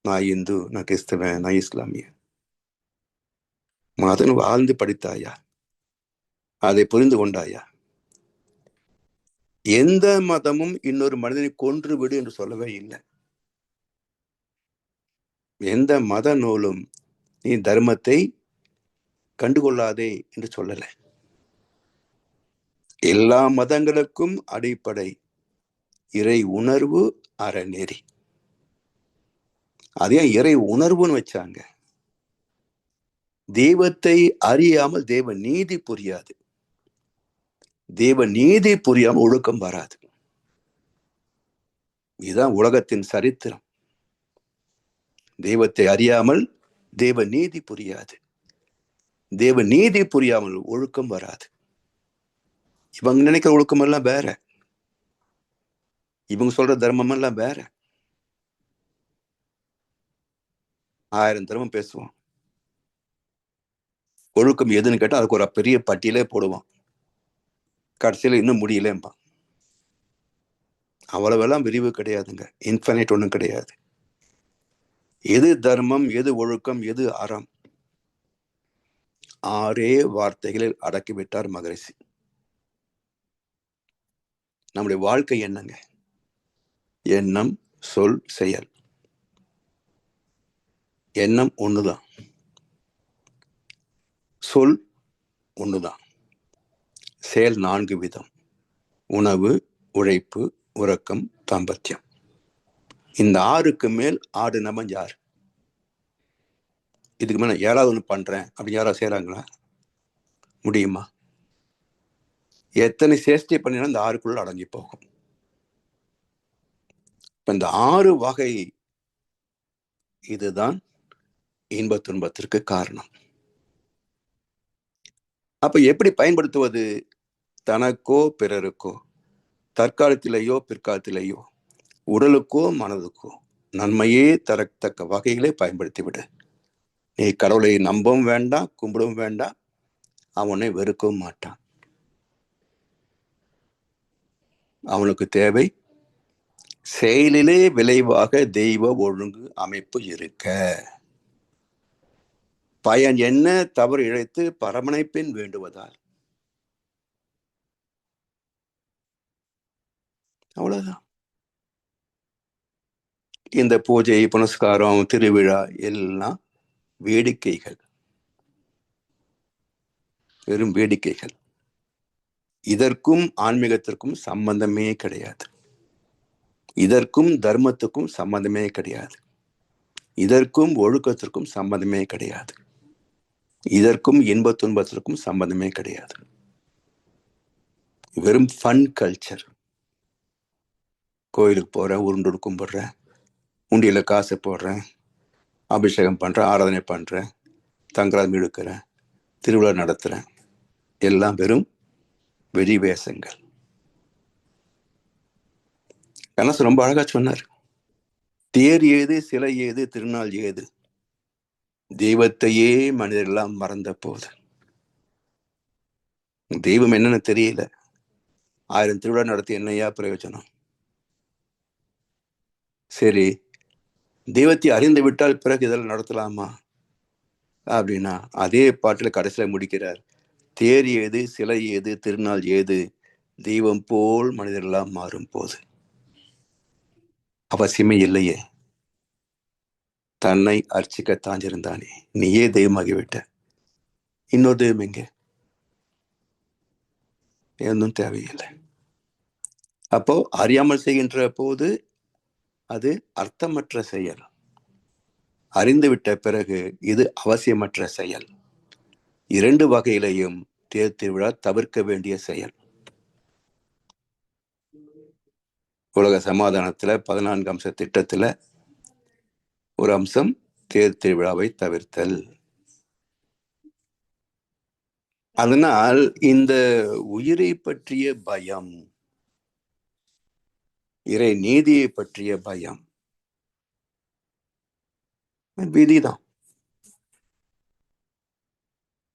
B: நான் இந்து, நான் கிறிஸ்தவன், நான் இஸ்லாமிய. மதம் வாழ்ந்து படித்தாயா? அதை புரிந்து கொண்டாயா? எந்த மதமும் இன்னொரு மனிதனை கொன்று விடு என்று சொல்லவே இல்லை. எந்த மத நூலும் நீ தர்மத்தை கண்டுகொள்ளாதே என்று சொல்லல. எல்லா மதங்களுக்கும் அடிப்படை இறை உணர்வு, அறநெறி. அதே இறை உணர்வுன்னு வச்சாங்க. தெய்வத்தை அறியாமல் தேவ நீதி புரியாது, தேவ நீதி புரியாமல் ஒழுக்கம் வராது. இதுதான் உலகத்தின் சரித்திரம். தெய்வத்தை அறியாமல் தேவ நீதி புரியாது, தேவ நீதி புரியாமல் ஒழுக்கம் வராது. இவங்க நினைக்கிற ஒழுக்கம் எல்லாம் வேற, இவங்க சொல்ற தர்மம் எல்லாம் வேற. 1000 தர்மம் பேசுவோம், ஒழுக்கம் எதுன்னு கேட்டா அதுக்கு ஒரு பெரிய பட்டியலே போடுவான். கடைசியில இன்னும் முடியலம்பா. அவ்வளவெல்லாம் விரிவு கிடையாதுங்க. இன்ஃபைனைட் ஒன்றும் கிடையாது. எது தர்மம், எது ஒழுக்கம், எது அறம், 6 வார்த்தைகளில் அடக்கிவிட்டார் மகரிஷி. நம்முடைய வாழ்க்கை என்னங்க? எண்ணம், சொல், செயல். எண்ணம் ஒண்ணுதான், சொல் ஒண்ணுதான், செயல் 4 விதம்: உணவு, உழைப்பு, உறக்கம், தாம்பத்தியம். இந்த 6க்கு மேல் ஆடு நமன் யார்? இதுக்கு மேல 7வது ஒண்ணு பண்றேன் அப்படி யாராவது செய்யறாங்களா? முடியுமா? எத்தனை சேஷ்டை பண்ணினா இந்த 6க்குள்ள அடங்கி போகும். இந்த 6 வகை இதுதான் இன்ப துன்பத்திற்கு காரணம். அப்ப எப்படி பயன்படுத்துவது? தனக்கோ பிறருக்கோ, தற்காலத்திலேயோ பிற்காலத்திலேயோ, உடலுக்கோ மனதுக்கோ நன்மையே தரத்தக்க வகையிலே பயன்படுத்திவிடு. நீ கடவுளை நம்பவும் வேண்டாம், கும்பிடவும் வேண்டாம், அவனை வெறுக்கவும் மாட்டான். அவனுக்கு தேவை செயலிலே விளைவாக தெய்வ ஒழுங்கு அமைப்பு இருக்க. பயன் என்ன? தவறு இழைத்து பரமனை பின் வேண்டுவதால். அவ்வளவுதான். இந்த பூஜை, புனஸ்காரம், திருவிழா எல்லாம் வேடிக்கைகள், வெறும் வேடிக்கைகள். இதற்கும் ஆன்மீகத்திற்கும் சம்பந்தமே கிடையாது. இதற்கும் தர்மத்துக்கும் சம்பந்தமே கிடையாது. இதற்கும் ஒழுக்கத்திற்கும் சம்பந்தமே கிடையாது. இதற்கும் இன்ப துன்பத்திற்கும் சம்பந்தமே கிடையாது. வெறும் ஃபன் கல்ச்சர். கோயிலுக்கு போறேன், உருண்டு கும்பிடுறேன், உண்டியில காசு போடுறேன், அபிஷேகம் பண்றேன், ஆராதனை பண்றேன், தங்கராஜ் இழுக்கிறேன், திருவிழா நடத்துறேன், எல்லாம் வெறும் வெறிவேஷங்கள். கண்ணாசு ரொம்ப அழகா சொன்னார். தேர் ஏது, சிலை ஏது, திருநாள் ஏது, தெய்வத்தையே மனிதரெல்லாம் மறந்த போது. தெய்வம் என்னன்னு தெரியல, 1000 திருவிழா நடத்தி என்னையா பிரயோஜனம்? சரி, தெய்வத்தை அறிந்து விட்டால் பிறகு இதெல்லாம் நடத்தலாமா அப்படின்னா, அதே பாட்டில் கடைசியில முடிக்கிறார். தேர் ஏது, சிலை ஏது, திருநாள் ஏது, தெய்வம் போல் மனிதரெல்லாம் மாறும் போது. அவசியமே இல்லையே, தன்னை அர்ச்சிக்க தாஞ்சிருந்தானே, நீயே தெய்வமாகிவிட்ட, இன்னொரு தெய்வம் எங்க? எதுவும் தேவையில்லை. அப்போ அறியாமல் செய்கின்ற போது அது அர்த்தமற்ற செயல். அறிந்துவிட்ட பிறகு இது அவசியமற்ற செயல். 2 வகையிலையும் தேர் திருவிழா தவிர்க்க வேண்டிய செயல். உலக சமாதானத்துல 14 அம்ச திட்டத்துல ஒரு அம்சம் தேர் திருவிழாவை தவிர்த்தல். அதனால் இந்த உயிரை பற்றிய பயம், இறை நீதியை பற்றிய பயம் விதிதான்.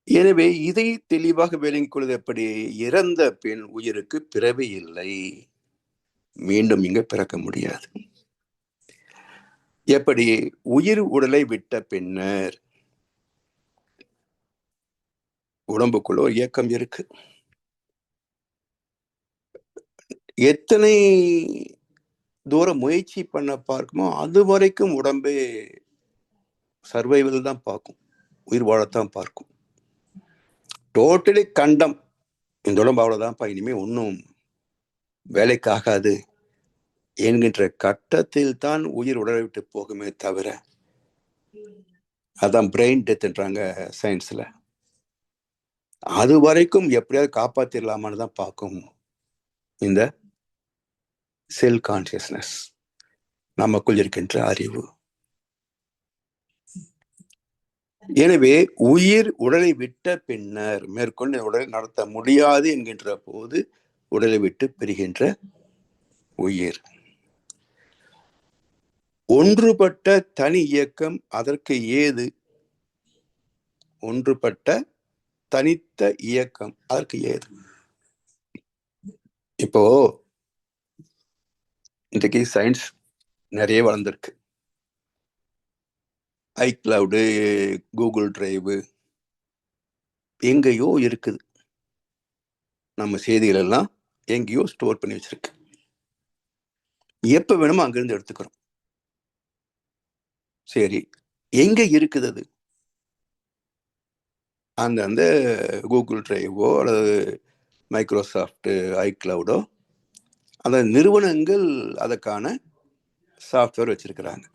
B: எனவே இதை தெளிவாக விளங்கிக் கொள்வது எப்படி? இறந்த பின் உயிருக்கு பிறவி இல்லை, மீண்டும் இங்க பிறக்க முடியாது. எப்படி? உயிர் உடலை விட்ட பின்னர் உடம்புக்குள்ள ஒரு இயக்கம் இருக்கு. எத்தனை தூரம் முயற்சி பண்ண பார்க்குமோ அது வரைக்கும் உடம்பே சர்வைவல் தான் பார்க்கும், உயிர் வாழத்தான் பார்க்கும். டோட்டலி கண்டம், இந்த உடம்பு அவ்வளவுதான்ப்பா, இனிமே ஒன்றும் வேலைக்கு ஆகாது என்கின்ற கட்டத்தில் தான் உயிர் உடலை விட்டு போகுமே தவிர, அதான் பிரெயின் டெத்ன்றாங்க சயின்ஸ்ல, அது வரைக்கும் எப்படியாவது காப்பாத்திடலாமான்னு தான் பார்க்கும் இந்த செல் கான்சியஸ்னஸ், நமக்குள் இருக்கின்ற அறிவு. எனவே உயிர் உடலை விட்ட பின்னர் மேற்கொண்டு உடலை நடத்த முடியாது என்கின்ற போது உடலை விட்டு பிரிகின்ற உயிர். ஒன்றுபட்ட தனி இயக்கம் அதற்கு ஏது? ஒன்றுபட்ட தனித்த இயக்கம் அதற்கு ஏது? இப்போ இன்றைக்கு சயின்ஸ் நிறைய வளர்ந்துருக்கு. ஐக்ளவுடு, கூகுள் டிரைவு எங்கேயோ இருக்குது. நம்ம செய்திகள் எல்லாம் எங்கேயோ ஸ்டோர் பண்ணி வச்சிருக்கு. எப்ப வேணுமோ அங்கிருந்து எடுத்துக்கிறோம். சரி, எங்க இருக்குது அது? அந்த கூகுள் டிரைவோ அல்லது மைக்ரோசாஃப்ட் ஐக்ளவுடோ அந்த நிறுவனங்கள் அதற்கான சாஃப்ட்வேர் வச்சிருக்கிறாங்க.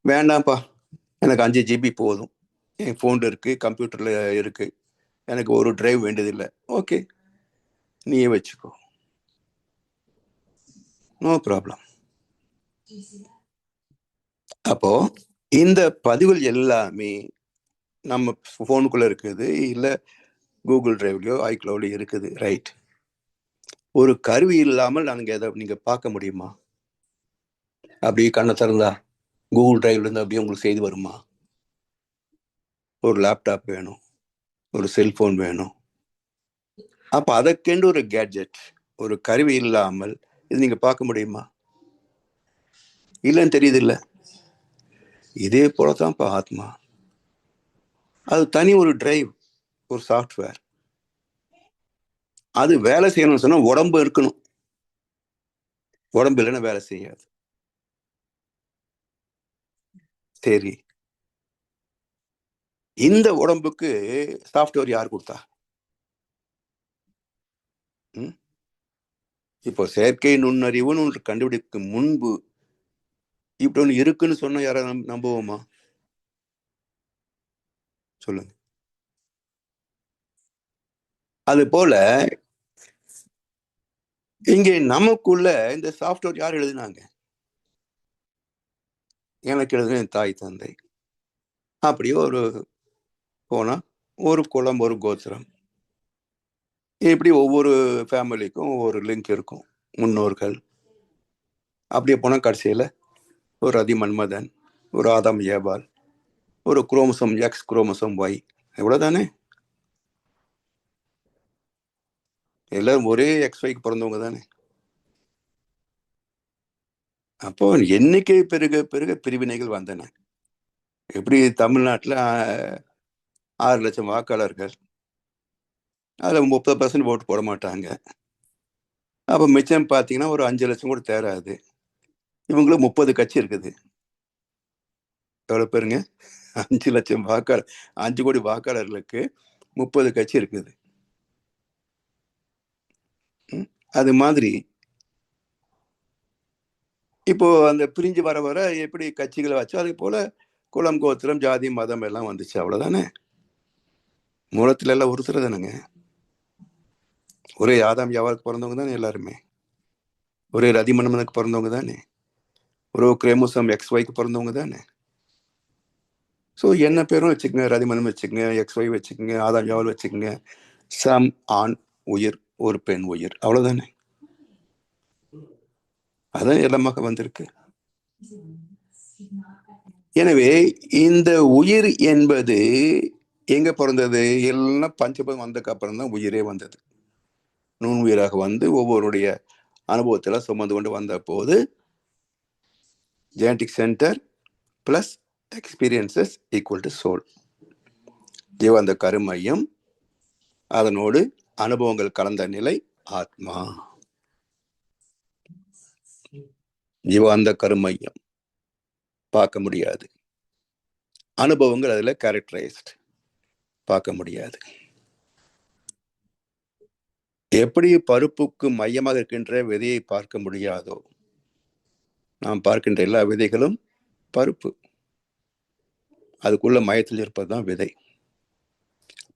B: வேண்டாம்ப்பா, எனக்கு 5 GB போதும், என் ஃபோன் இருக்கு, கம்ப்யூட்டர்ல இருக்கு, எனக்கு ஒரு டிரைவ் வேண்டியதில்லை. ஓகே, நீயே வச்சுக்கோ, நோ ப்ராப்ளம். அப்போ இந்த பதிவுகள் எல்லாமே நம்ம ஃபோனுக்குள்ள இருக்குது, இல்ல கூகுள் டிரைவ்லயோ ஐக்ளவுட்லயோ இருக்குது. ரைட். ஒரு கருவி இல்லாமல் நீங்க பார்க்க முடியுமா? அப்படியே கண்ணை திறந்தா கூகுள் டிரைவ்ல இருந்து அப்படியே உங்களுக்கு செய்தி வருமா? ஒரு லேப்டாப் வேணும், ஒரு செல்போன் வேணும். அப்ப அதற்கென்று ஒரு கேட்ஜெட், ஒரு கருவி இல்லாமல் இது நீங்க பார்க்க முடியுமா? இல்லைன்னு தெரியுது இல்ல? இதே போலதான் ஆத்மா. அது தனி ஒரு டிரைவ், ஒரு சாஃப்ட்வேர். அது வேலை செய்யணும்னு சொன்னா உடம்பு இருக்கணும். உடம்பு இல்லைன்னா வேலை செய்யாது. சரி, இந்த உடம்புக்கு சாஃப்ட்வேர் யார் கொடுத்தா? இப்போ செயற்கை நுண்ணறிவுன்னு ஒன்று கண்டுபிடிக்கும் முன்பு இப்படி ஒன்று இருக்குன்னு சொன்னா யாராவது நம்புவோமா? சொல்லுங்க. அது போல இங்கே நமக்குள்ள இந்த சாஃப்ட்வேர் யார் எழுதினாங்க? எனக்கு எழுதுன என் தாய் தந்தை. அப்படியே ஒரு போனா ஒரு குலம், ஒரு கோத்திரம், இப்படி ஒவ்வொரு ஃபேமிலிக்கும் ஒரு லிங்க் இருக்கும், முன்னோர்கள். அப்படியே போனா கடைசியில ஒரு ரதி மன்மதன், ஒரு ஆதாம் ஏபால், ஒரு குரோமோசோம் எக்ஸ், குரோமோசோம் ஒய், இவ்வளவுதானே? எல்லாரும் ஒரே எக்ஸ் ஒய்க்கு பிறந்தவங்க தானே. அப்போ எண்ணிக்கை பெருக பெருக பிரிவினைகள் வந்தன. எப்படி தமிழ்நாட்டில் 6 லட்சம் வாக்காளர்கள், அதில் 30% ஓட்டு போட மாட்டாங்க. அப்போ மிச்சம் பார்த்தீங்கன்னா ஒரு 5 லட்சம் கூட தேராது. இவங்களுக்கு 30 கட்சி இருக்குது. எவ்வளோ பேருங்க? 5 லட்சம் வாக்காளர், 5 கோடி வாக்காளர்களுக்கு 30 கட்சி இருக்குது. அது மாதிரி இப்போ அந்த பிரிஞ்சு வர வர எப்படி கட்சிகளை வச்சோ அதே போல குலம், கோத்திரம், ஜாதி, மதம் எல்லாம் வந்துச்சு. அவ்வளவுதானே. மூலத்துல எல்லாம் ஒருத்தர் தானேங்க. ஒரே ஆதாம் யாவாருக்கு பிறந்தவங்க தானே எல்லாருமே. ஒரே ரதி மன்மதனுக்கு பிறந்தவங்க தானே. ஒரு குரோமோசோம் எக்ஸ் ஒய்க்கு பிறந்தவங்க தானே. ஸோ என்ன பேரும் வச்சுக்கோங்க, ரதி மன்மதன் வச்சுக்கோங்க, எக்ஸ் ஒய் வச்சுக்கோங்க, ஆதாம் யாவல் வச்சுக்கோங்க. சம் ஆண் உயிர், ஒரு பெண் உயிர், அவ்வளவுதானே. அதான் எல்லாமாக வந்திருக்கு. எனவே இந்த உயிர் என்பது எங்க பிறந்தது? எல்லாம் பஞ்சபதம் வந்ததுக்கு அப்புறம் தான் உயிரே வந்தது. நுண் உயிராக வந்து ஒவ்வொருடைய அனுபவத்துல சுமந்து கொண்டு வந்த போது genetic centre plus experiences equal to soul. ஜீவாந்த கருமையம், அதனோடு அனுபவங்கள் கலந்த நிலை ஆத்மா. ஜீவாந்த கருமையம் பார்க்க முடியாது, அனுபவங்கள் அதுல கேரக்டரைஸ்ட் பார்க்க முடியாது. எப்படி பருப்புக்கு மையமாக இருக்கின்ற விதையை பார்க்க முடியாதோ, நாம் பார்க்கின்ற எல்லா விதைகளும் பருப்பு, அதுக்குள்ள மையத்தில் இருப்பதுதான் விதை.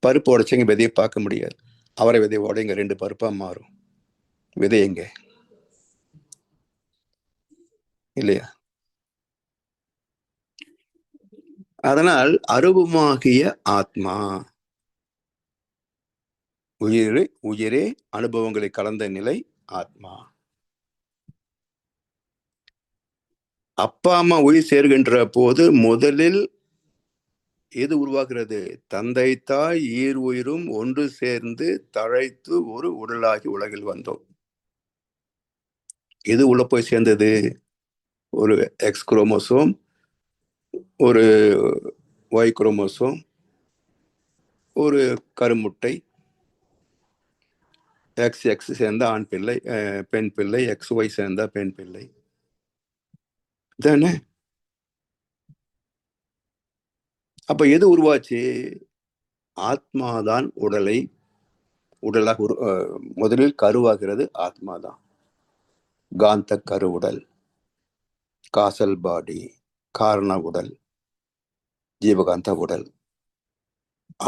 B: பருப்பு உடைச்சங்க விதையை பார்க்க முடியாது. அவரை விதை உடைங்க 2 பருப்பா மாறும். விதை எங்க? இல்லையா? அதனால் அருவமாகிய ஆத்மா, உயிரே அனுபவங்களை கலந்த நிலை ஆத்மா. அப்பா அம்மா உயிர் சேர்கின்ற போது முதலில் எது உருவாகிறது? தந்தை தாய் ஈர் உயிரும் ஒன்று சேர்ந்து தழைத்து ஒரு உடலாகி உலகில் வந்தோம். எது உள்ள போய் சேர்ந்தது? ஒரு எக்ஸ் குரோமோசோம், ஒரு ஒய் குரோமோசோம், ஒரு கருமுட்டை. எக்ஸ் எக்ஸ் சேர்ந்தா ஆண் பிள்ளை, பெண் பிள்ளை. எக்ஸ் ஒய் சேர்ந்தா பெண் பிள்ளை தானே? அப்ப எது உருவாச்சு? ஆத்மாதான் உடலாக முதலில் கருவாகிறது ஆத்மாதான். காந்த கருவுடல், காசல் பாடி, காரண உடல், ஜீவகாந்த உடல்,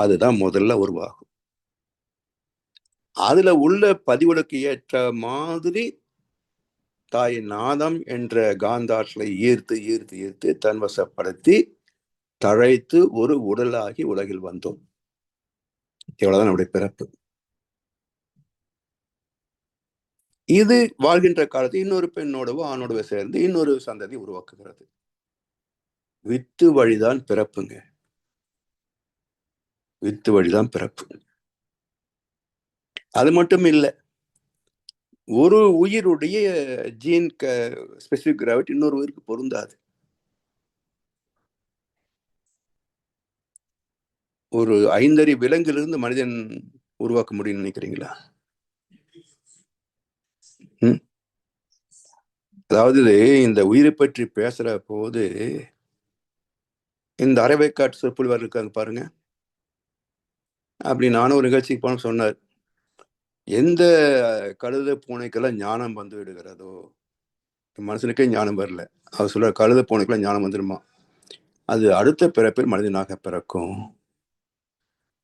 B: அதுதான் முதல்ல உருவாகும். அதுல உள்ள பதிவுகளுக்கு ஏற்ற மாதிரி தாய் நாதம் என்ற காந்தாற்றலை ஈர்த்து ஈர்த்து ஈர்த்து தன்வசப்படுத்தி தழைத்து ஒரு உடலாகி உலகில் வந்தோம். இவ்வளவுதான் நம்முடைய பிறப்பு. இது வாழ்கின்ற காலத்தில் இன்னொரு பெண்ணோடவோ ஆணோடவோ சேர்ந்து இன்னொரு சந்ததி உருவாக்குகிறது. வித்து வழிதான் பிறப்புங்க. வித்து வழிதான் பிறப்பு. அது மட்டும் இல்லை, ஒரு உயிருடைய ஜீன் ஸ்பெசிபிக் கிராவிட்டி இன்னொரு உயிருக்கு பொருந்தாது. ஒரு 5 அறிவு விலங்கிலிருந்து மனிதன் உருவாக்க முடியும்னு நினைக்கிறீங்களா? அதாவது இந்த உயிரை பற்றி பேசுற போது இந்த அரைவேக்காட்டு சொற்பொழிவாளர் இருக்காங்க பாருங்க. அப்படி நானும் ஒரு நிகழ்ச்சிக்கு போன சொன்னார், எந்த கழுத பூனைக்கெல்லாம் ஞானம் வந்து விடுகிறதோ, மனுஷனுக்கே ஞானம் வரல, அவர் சொல்ற கழுத பூனைக்கெல்லாம் ஞானம் வந்துடுமா, அது அடுத்த பிறப்பில் மனிதனாக பிறக்கும்.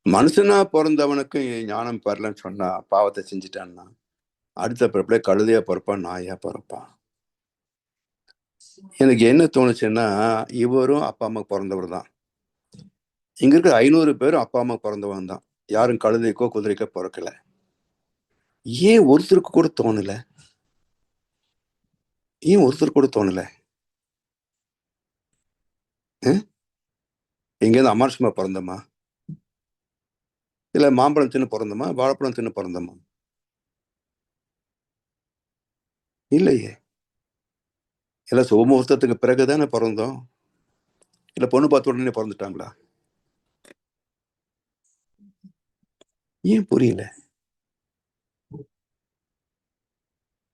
B: மனுஷனா பிறந்தவனுக்கு ஞானம் பெறலன்னு சொன்னா பாவத்தை செஞ்சுட்டான்னா அடுத்த பிறப்புல கழுதையா பிறப்பான், நாயா பிறப்பான். எனக்கு என்ன தோணுச்சுன்னா, இவரும் அப்பா அம்மா பிறந்தவர் தான். இங்க இருக்க 500 பேரும் அப்பா அம்மா பிறந்தவன் தான். யாரும் கழுதைக்கோ குதிரைக்கோ பிறக்கல. ஏன் ஒருத்தருக்கு கூட தோணல? ஏன் ஒருத்தருக்கு கூட தோணல? எங்கேயாவது அமானுஷமா பிறந்தோமா? இல்ல மாம்பழம் தின்னு பிறந்தோமா? வாழைப்பழம் தின்னு பிறந்தோமா? இல்லையே. இல்ல சுபமுகூர்த்தத்துக்கு பிறகுதானே பிறந்தோம். இல்ல பொண்ணு பார்த்த உடனே பிறந்துட்டாங்களா? ஏன் புரியல?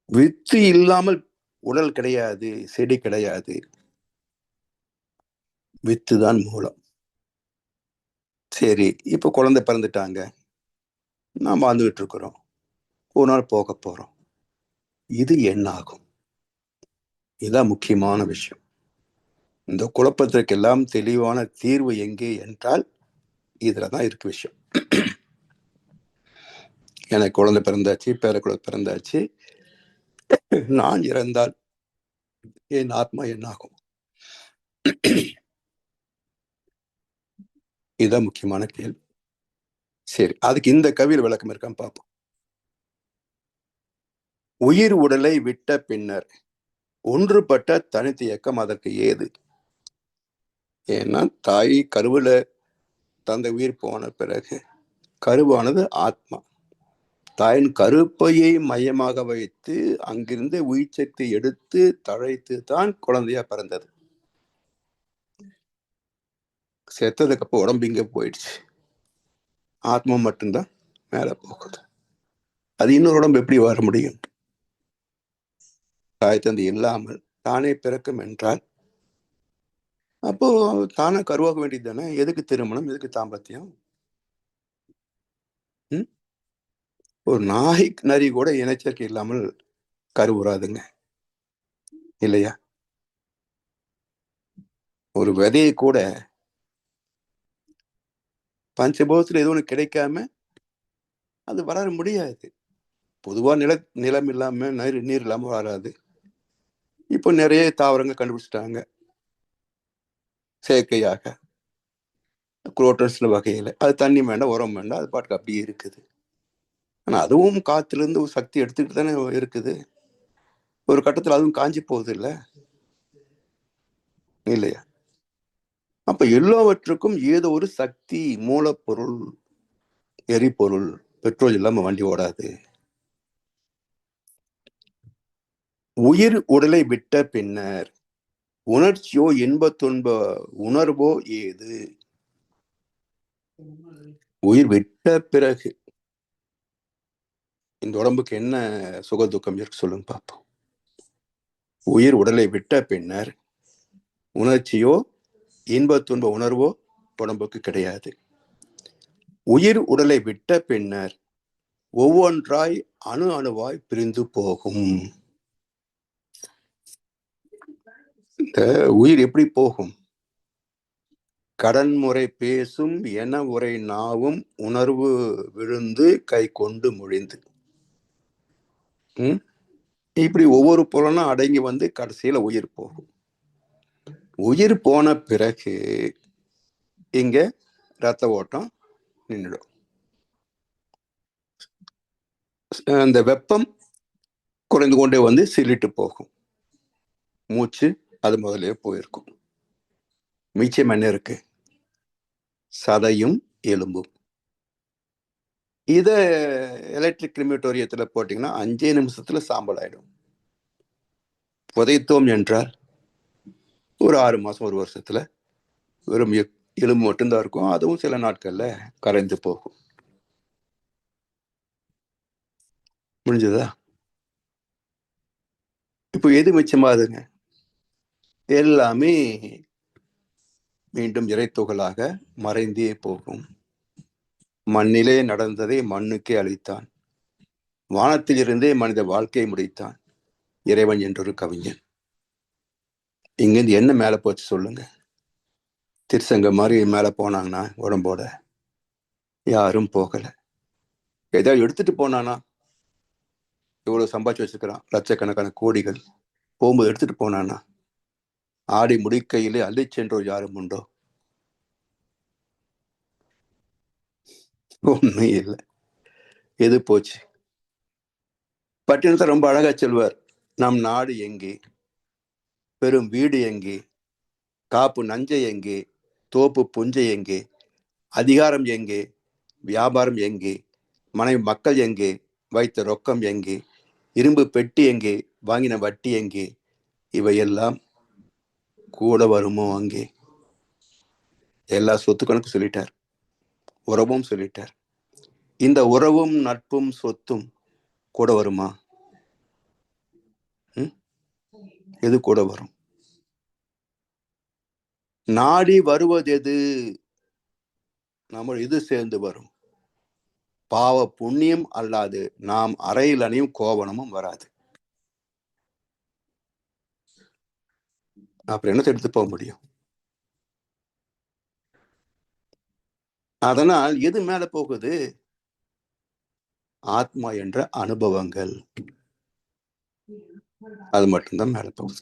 B: வித்து இல்லாமல் உடல் கிடையாது, செடி கிடையாது. வித்து தான் மூலம். சரி, இப்ப குழந்தை பிறந்துட்டாங்க, நாம் வாழ்ந்துகிட்டு இருக்கிறோம், ஒரு நாள் போக போறோம். இது என்ன ஆகும்? இதுதான் முக்கியமான விஷயம். இந்த குழப்பத்திற்கு எல்லாம் தெளிவான தீர்வு எங்கே என்றால் இதுலதான் இருக்கு விஷயம். எனக்கு குழந்தை பிறந்தாச்சு, பேர குழந்தை பிறந்தாச்சு. நான் இறந்தால் என் ஆத்மா என்ன ஆகும்? இதுதான் முக்கியமான கேள்வி. சரி, அதுக்கு இந்த கவியில் விளக்கம் இருக்கான்னு பார்ப்போம். உயிர் உடலை விட்ட பின்னர் ஒன்றுபட்ட தனித்த இயக்கம் அதற்கு ஏது? ஏன்னா தாய் கருவுல தந்தை உயிர் போன பிறகு கருவானது ஆத்மா. தாயின் கருப்பையை மையமாக வைத்து அங்கிருந்து உயிர் சக்தி எடுத்து தழைத்து தான் குழந்தையா பிறந்தது. செத்ததுக்கு அப்போ உடம்பு இங்க போயிடுச்சு, ஆத்மா மட்டும்தான் மேல போகுது. அது இன்னொரு உடம்பு எப்படி வர முடியும்? தாய் தந்தை இல்லாமல் தானே பிறக்கும் என்றால் அப்போ தானே கருவாக வேண்டியது தானே. எதுக்கு திருமணம், எதுக்கு தாம்பத்தியம்? ஒரு நாய் நரி கூட இனச்சேர்க்கை இல்லாமல் கருவுறாதுங்க, இல்லையா? ஒரு விதையை கூட பஞ்சபோதத்துல எது ஒண்ணு கிடைக்காம அது வளர முடியாது. பொதுவா நிலம் இல்லாம நீர் இல்லாம வளராது. இப்போ நிறைய தாவரங்கள் கண்டுபிடிச்சிட்டாங்க செயற்கையாக, குரோட்டன்ஸ் வகையில. அது தண்ணி வேண்டாம், உரம் வேண்டாம், அது பாட்டுக்கு அப்படியே இருக்குது. ஆனா அதுவும் காத்துல இருந்து ஒரு சக்தி எடுத்துக்கிட்டு தானே இருக்குது. ஒரு கட்டத்துல அதுவும் காஞ்சி போகுது இல்ல, இல்லையா? அப்ப எல்லாவற்றுக்கும் ஏதோ ஒரு சக்தி, மூலப்பொருள், எரிபொருள். பெட்ரோல் இல்லாம வண்டி ஓடாது. உயிர் உடலை விட்ட பின்னர் உணர்ச்சியோ இன்ப துன்ப உணர்வோ ஏது? உயிர் விட்ட பிறகு இந்த உடம்புக்கு என்ன சுக துக்கம் இருக்கு சொல்லுங்க பார்ப்போம். உயிர் உடலை விட்ட பின்னர் உணர்ச்சியோ இன்ப துன்ப உணர்வோ உடம்புக்கு கிடையாது. உயிர் உடலை விட்ட பின்னர் ஒவ்வொன்றாய் அணு அணுவாய் பிரிந்து போகும். இந்த உயிர் எப்படி போகும்? கடன்முறை பேசும் என உரை நாவும் உணர்வு விழுந்து கை கொண்டு மொழிந்து. இப்படி ஒவ்வொரு புலனும் அடங்கி வந்து கடைசியில உயிர் போகும். உயிர் போன பிறகு இங்க ரத்த ஓட்டம் நின்றுடும். அந்த வெப்பம் குறைந்து கொண்டே வந்து சிலிட்டு போகும். மூச்சு அது முதலே போயிருக்கும். மிச்சம் என்ன இருக்கு? சதையும் எலும்பும். இத எலக்ட்ரிக் கிரிமேட்டோரியத்துல போட்டீங்கன்னா 5 நிமிஷத்துல சாம்பல் ஆயிடும். புதைத்தோம் என்றால் ஒரு 6 மாசம் 1 வருஷத்துல வெறும் எலும்பு மட்டும்தான் இருக்கும். அதுவும் சில நாட்கள்ல கரைந்து போகும். முடிஞ்சதா? இப்போ எது மிச்சமாகுதுங்க? எல்லாமே மீண்டும் இறைத்துகளாக மறைந்தே போகும். மண்ணிலே நடந்ததை மண்ணுக்கே அளித்தான். வானத்திலிருந்தே மனித வாழ்க்கையை முடித்தான் இறைவன் என்றொரு கவிஞன். இங்கிருந்து என்ன மேல போச்சு சொல்லுங்க? திருசங்க மாதிரி மேல போனாங்கன்னா உடம்போட யாரும் போகல. ஏதாவது எடுத்துட்டு போனானா? இவ்வளவு சம்பாதிச்சு வச்சிருக்கிறான், லட்சக்கணக்கான கோடிகள். போகும்போது எடுத்துட்டு போனானா? ஆடி முடிக்கையிலே அள்ளி சென்றோர் யாரும் உண்டோ? ஒண்ணும் இல்லை. எது போச்சு? பட்டினத்தை ரொம்ப அழகா சொல்வார். நம் நாடு எங்கே? பெரும் வீடு எங்கே? காப்பு நஞ்சை எங்கே? தோப்பு புஞ்சை எங்கே? அதிகாரம் எங்கே? வியாபாரம் எங்கே? மனைவி மக்கள் எங்கே? வைத்த ரொக்கம் எங்கே? இரும்பு பெட்டி எங்கே? வாங்கின வட்டி எங்கே? இவையெல்லாம் கூட வருமோ அங்கே? எல்லா சொத்து கணக்கு சொல்லிட்டார், உறவும் சொல்லிட்டார். இந்த உறவும் நட்பும் சொத்தும் கூட வருமா? எது கூட வரும்? நாடி வருவது எது? நம்ம இது சேர்ந்து வரும். பாவ புண்ணியம் அல்லாது நாம் அறையில் அணியும் கோவணமும் வராது. அப்புறம் என்ன எடுத்து போக முடியும்? அதனால் எது மேல போகுது? ஆத்மா என்ற அனுபவங்கள். அது மட்டும்தான் மேல போகுது.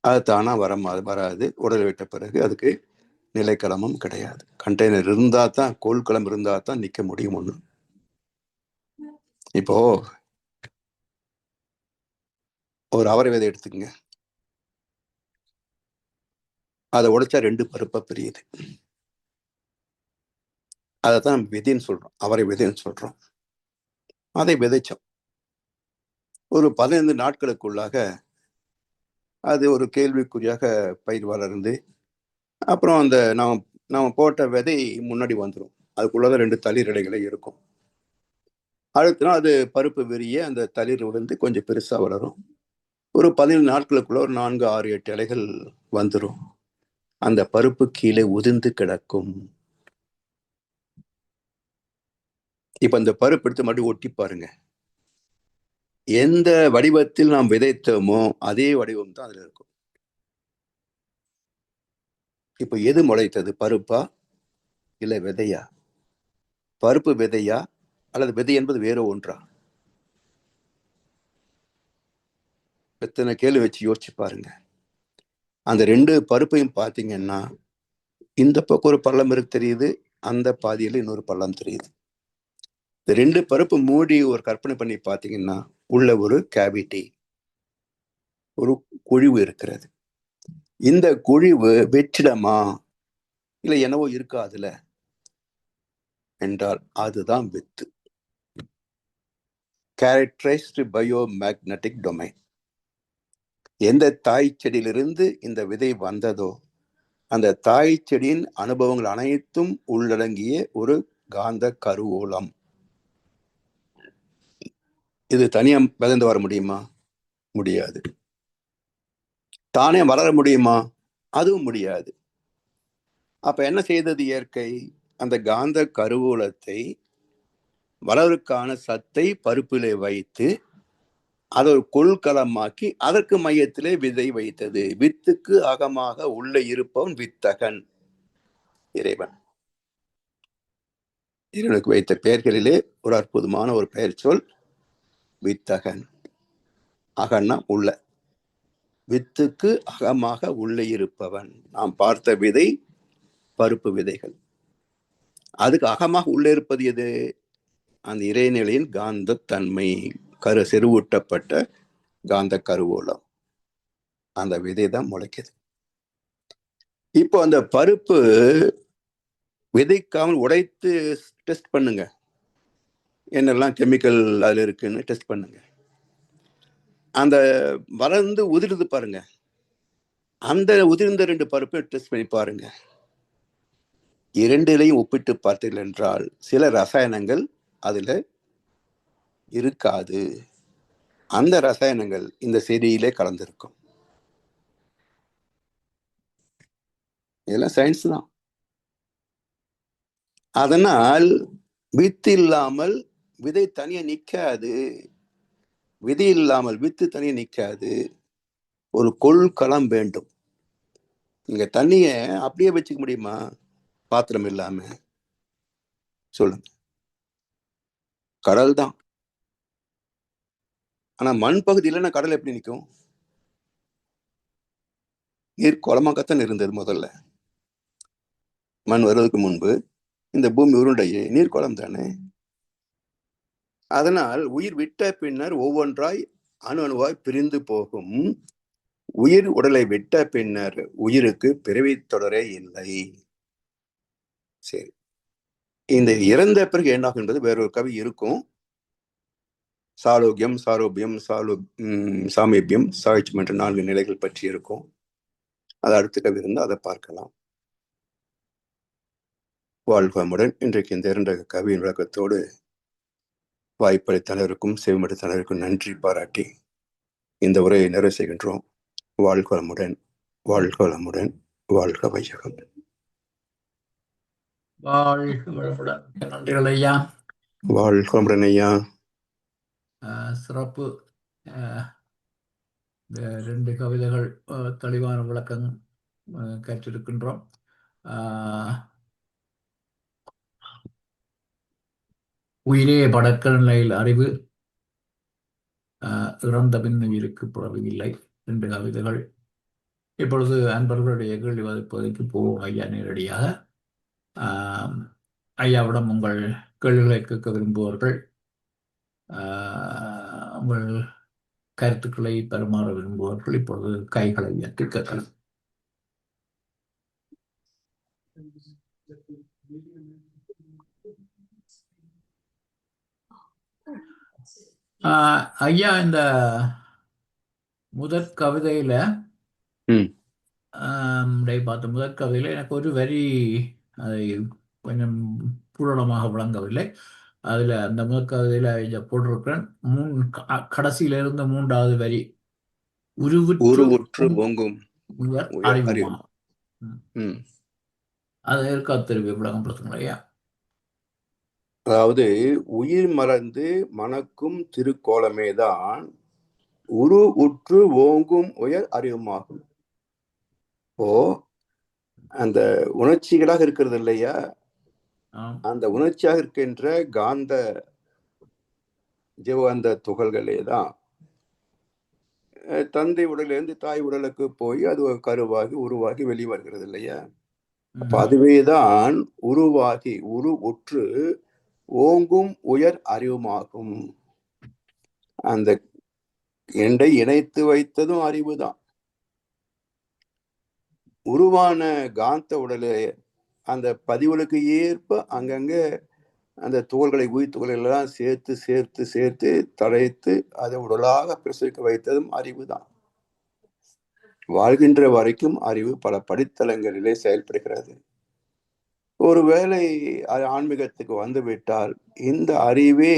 B: அது தானா வராது. உடல் விட்ட பிறகு அதுக்கு நிலைக்களமும் கிடையாது. கண்டெய்னர் இருந்தா தான், கோல்களம் இருந்தா தான் நிக்க முடியும். ஒண்ணு இப்போ ஒரு அவரை விதை எடுத்துக்கங்க. அதை உடைச்சா 2 பருப்பா பிரியுது. அதைத்தான் நம்ம விதைன்னு சொல்றோம், அவரை விதைன்னு சொல்றோம். அதை விதைச்சோம். ஒரு 15 நாட்களுக்குள்ளாக அது ஒரு கேள்விக்குறியாக பயிர் வளர்ந்து, அப்புறம் அந்த நாம போட்ட விதை முன்னாடி வந்துடும். அதுக்குள்ளதான் 2 தளிர் இலைகளே இருக்கும். அடுத்த நாள் அது பருப்பு விரிய அந்த தளிர் விழுந்து கொஞ்சம் பெருசா வளரும். ஒரு 15 நாட்களுக்குள்ள ஒரு 4, 6, 8 இலைகள் வந்துடும். அந்த பருப்பு கீழே உதிர்ந்து கிடக்கும். இப்ப அந்த பருப்பு எடுத்து மறுபடியும் ஒட்டி பாருங்க. எந்த வடிவத்தில் நாம் விதைத்தோமோ அதே வடிவம் தான் அதுல இருக்கும். இப்ப எது முளைத்தது? பருப்பா இல்ல விதையா? பருப்பு விதையா அல்லது விதை என்பது வேற ஒன்றா? எத்தனை கேள்வி வச்சு யோசிச்சு பாருங்க. அந்த 2 பருப்பையும் பார்த்தீங்கன்னா, இந்த பக்கம் ஒரு பள்ளம் இருக்கு தெரியுது, அந்த பாதியில இன்னொரு பள்ளம் தெரியுது. இந்த 2 பருப்பு மூடி ஒரு கற்பனை பண்ணி பார்த்தீங்கன்னா, உள்ள ஒரு கேவிட்டி, ஒரு குழிவு இருக்கிறது. இந்த குழிவு வெற்றிடமா இல்ல என்னவோ இருக்காதுல என்றால் அதுதான் வித்து. Characterised பயோமேக்னெட்டிக் domain. எந்த தாய் செடியிலிருந்து இந்த விதை வந்ததோ அந்த தாய் செடியின் அனுபவங்கள் அனைத்தும் உள்ளடங்கிய ஒரு காந்த கருவூலம். இது தனியா விளைந்து வர முடியுமா? முடியாது. தானே வளர முடியுமா? அதுவும் முடியாது. அப்ப என்ன செய்தது இயற்கை? அந்த காந்த கருவூலத்தை வளருக்கான சத்தை பருப்பிலே வைத்து அதை ஒரு கொள்கலமாக்கி அதற்கு மையத்திலே விதை வைத்தது. வித்துக்கு அகமாக உள்ள இருப்பவன் வித்தகன், இறைவன். இறைவனுக்கு வைத்த பெயர்களிலே ஒரு அற்புதமான ஒரு பெயர் சொல் வித்தகன். அகன்னா உள்ள, வித்துக்கு அகமாக உள்ளே இருப்பவன். நாம் பார்த்த விதை பருப்பு விதைகள். அதுக்கு அகமாக உள்ளே இருப்பது எது? அந்த இறைநிலையின் காந்த தன்மை, செறிவூட்டப்பட்ட காந்த கருவூலம். அந்த விதை தான் முளைக்குது. இப்போ அந்த பருப்பு விதைக்காமல் உடைத்து டெஸ்ட் பண்ணுங்க, என்னெல்லாம் கெமிக்கல் அதுல இருக்குன்னு டெஸ்ட் பண்ணுங்க. அந்த வளர்ந்து உதிர்ந்து பாருங்க, அந்த உதிர்ந்த 2 பருப்பையும் டெஸ்ட் பண்ணி பாருங்க. இரண்டிலையும் ஒப்பிட்டு பார்த்தீர்கள் என்றால் சில ரசாயனங்கள் அதுல இருக்காது. அந்த ரசாயனங்கள் இந்த செடியிலே கலந்திருக்கும். இதெல்லாம் சயின்ஸ் தான். அதனால் வித்து இல்லாமல் விதை தனியா நிக்காது. விதை இல்லாமல் வித்து தனியா நிக்காது. ஒரு கொள்கலம் வேண்டும். நீங்க தண்ணிய அப்படியே வச்சுக்க முடியுமா? பாத்திரம் இல்லாம சொல்லுங்க. கடல் தான். ஆனா மண் பகுதி இல்லைன்னா கடல் எப்படி நிற்கும்? நீர் குளமாகத்தான் இருந்தது முதல்ல. மண் வருவதற்கு முன்பு இந்த பூமி உருண்டையே நீர் குளம் தானே. அதனால் உயிர் விட்ட பின்னர் ஒவ்வொன்றாய் அணு அணுவாய் பிரிந்து போகும். உயிர் உடலை விட்ட பின்னர் உயிருக்கு பிறவி தொடரே இல்லை. சரி, இந்த இறந்த பிறகு என்னாகும் என்பது வேறொரு கவி இருக்கும். சாலோக்கியம், சாரோபியம், சாமீபியம், சாய்ச்சியம் என்ற 4 நிலைகள் பற்றி இருக்கும். அது அடுத்த கவி இருந்தால் அதை பார்க்கலாம். வாழ்வமுடன் இன்றைக்கு இந்த 2 கவியின் விளக்கத்தோடு வாய்ப்பளித்தனருக்கும் செவிமடுத்தனருக்கும் நன்றி பாராட்டி இந்த உரையை நிறைவு செய்கின்றோம். வாழ்க வளமுடன், வாழ்க வளமுடன், வாழ்க வையகம்.
A: வாழ்க வளமுடன். நன்றிகள் ஐயா.
B: வாழ்க வளமுடன் ஐயா.
A: சிறப்பு. 2 கவிதைகள் தெளிவான விளக்கம் கற்றிருக்கின்றோம். உயிரே படக்க நிலையில் அறிவு, இறந்த பின் உயிருக்கு பிறகு இல்லை. 2 கவிதைகள். இப்பொழுது அன்பர்களுடைய கேள்வி பதிப்பதற்கு போவோம் ஐயா நேரடியாக. ஐயாவிடம் உங்கள் கேள்விகளை கேட்க விரும்புவர்கள், உங்கள் கருத்துக்களை பரிமாற விரும்புவர்கள் இப்பொழுது கைகளை உயர்த்தி கேட்கலாம். ஐயா, இந்த முதற் கவிதையில பார்த்த முதற் கவிதையில எனக்கு ஒரு வரி அதை கொஞ்சம் பூரணமாக விளங்கவில்லை. அதுல அந்த முதற் கவிதையில போட்டிருக்கிறேன், கடைசியில இருந்த 3வது வரி
B: உருவுற்று ஓங்கும்
A: அறிவுமா. அது இருக்கா திரும்பி விளங்கப்படுத்துங்களா ஐயா?
B: அதாவது உயிர் மறந்து மணக்கும் திருக்கோலமேதான் உரு உற்று ஓங்கும் உயர் அறிவுமாகும். இப்போ அந்த உணர்ச்சிகளாக இருக்கிறது இல்லையா, அந்த உணர்ச்சியாக இருக்கின்ற காந்த ஜீவகாந்த துகள்களே தான் தந்தை உடலிலிருந்து தாய் உடலுக்கு போய் அது கருவாகி உருவாகி வெளியே வருகிறது இல்லையா. அப்ப அதுவேதான் உருவாகி உரு உற்று ஓங்கும் உயர் அறிவுமாகும். அந்த எண்டை இணைத்து வைத்ததும் அறிவுதான். உருவான காந்த உடலை அந்த பதிவுகளுக்கு ஏற்ப அங்கங்க அந்த துகள்களை உயிர் துகள்கள் எல்லாம் சேர்த்து சேர்த்து சேர்த்து தழைத்து அதை உடலாக பிரசரிக்க வைத்ததும் அறிவு தான். வாழ்கின்ற வரைக்கும் அறிவு பல படித்தளங்களிலே செயல்படுகிறது. ஒருவேளை ஆன்மீகத்துக்கு வந்துவிட்டால் இந்த அறிவே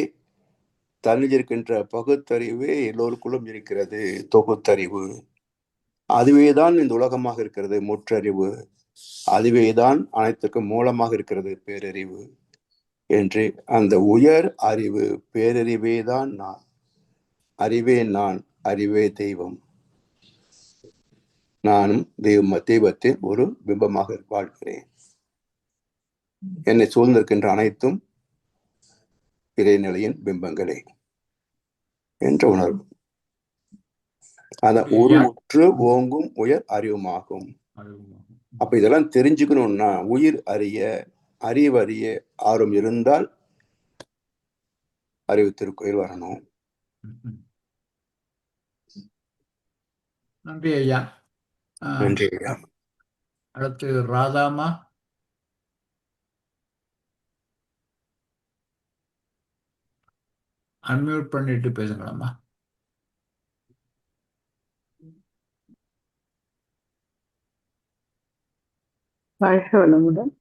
B: தனிஞ்சிருக்கின்ற பகுத்தறிவே எல்லோருக்குள்ளும் இருக்கிறது. தொகுத்தறிவு அதுவேதான் இந்த உலகமாக இருக்கிறது. முற்றறிவு அதுவேதான் அனைத்துக்கும் மூலமாக இருக்கிறது. பேரறிவு என்று அந்த உயர் அறிவு பேரறிவே தான் நான், அறிவே நான், அறிவே தெய்வம், நானும் தெய்வத்தின் ஒரு பிம்பமாக வாழ்கிறேன். என்னை சூழ்ந்திருக்கின்ற அனைத்தும் இறைநிலையின் பிம்பங்களே என்ற உணர்வு. அதான் ஒரு உற்று ஓங்கும் உயர் அறிவுமாகும். அப்ப இதெல்லாம் தெரிஞ்சுக்கணும்னா உயிர் அறிய அறிவறிய ஆர்வம் இருந்தால் அறிவு திருக்கோயில் வரணும்.
A: நன்றி ஐயா.
B: நன்றி ஐயா.
A: அடுத்து ராதாமா. அன்மியூட் பண்ணிட்டு பேசுங்களாம்மா.
C: வாழ்க வளமுடன்.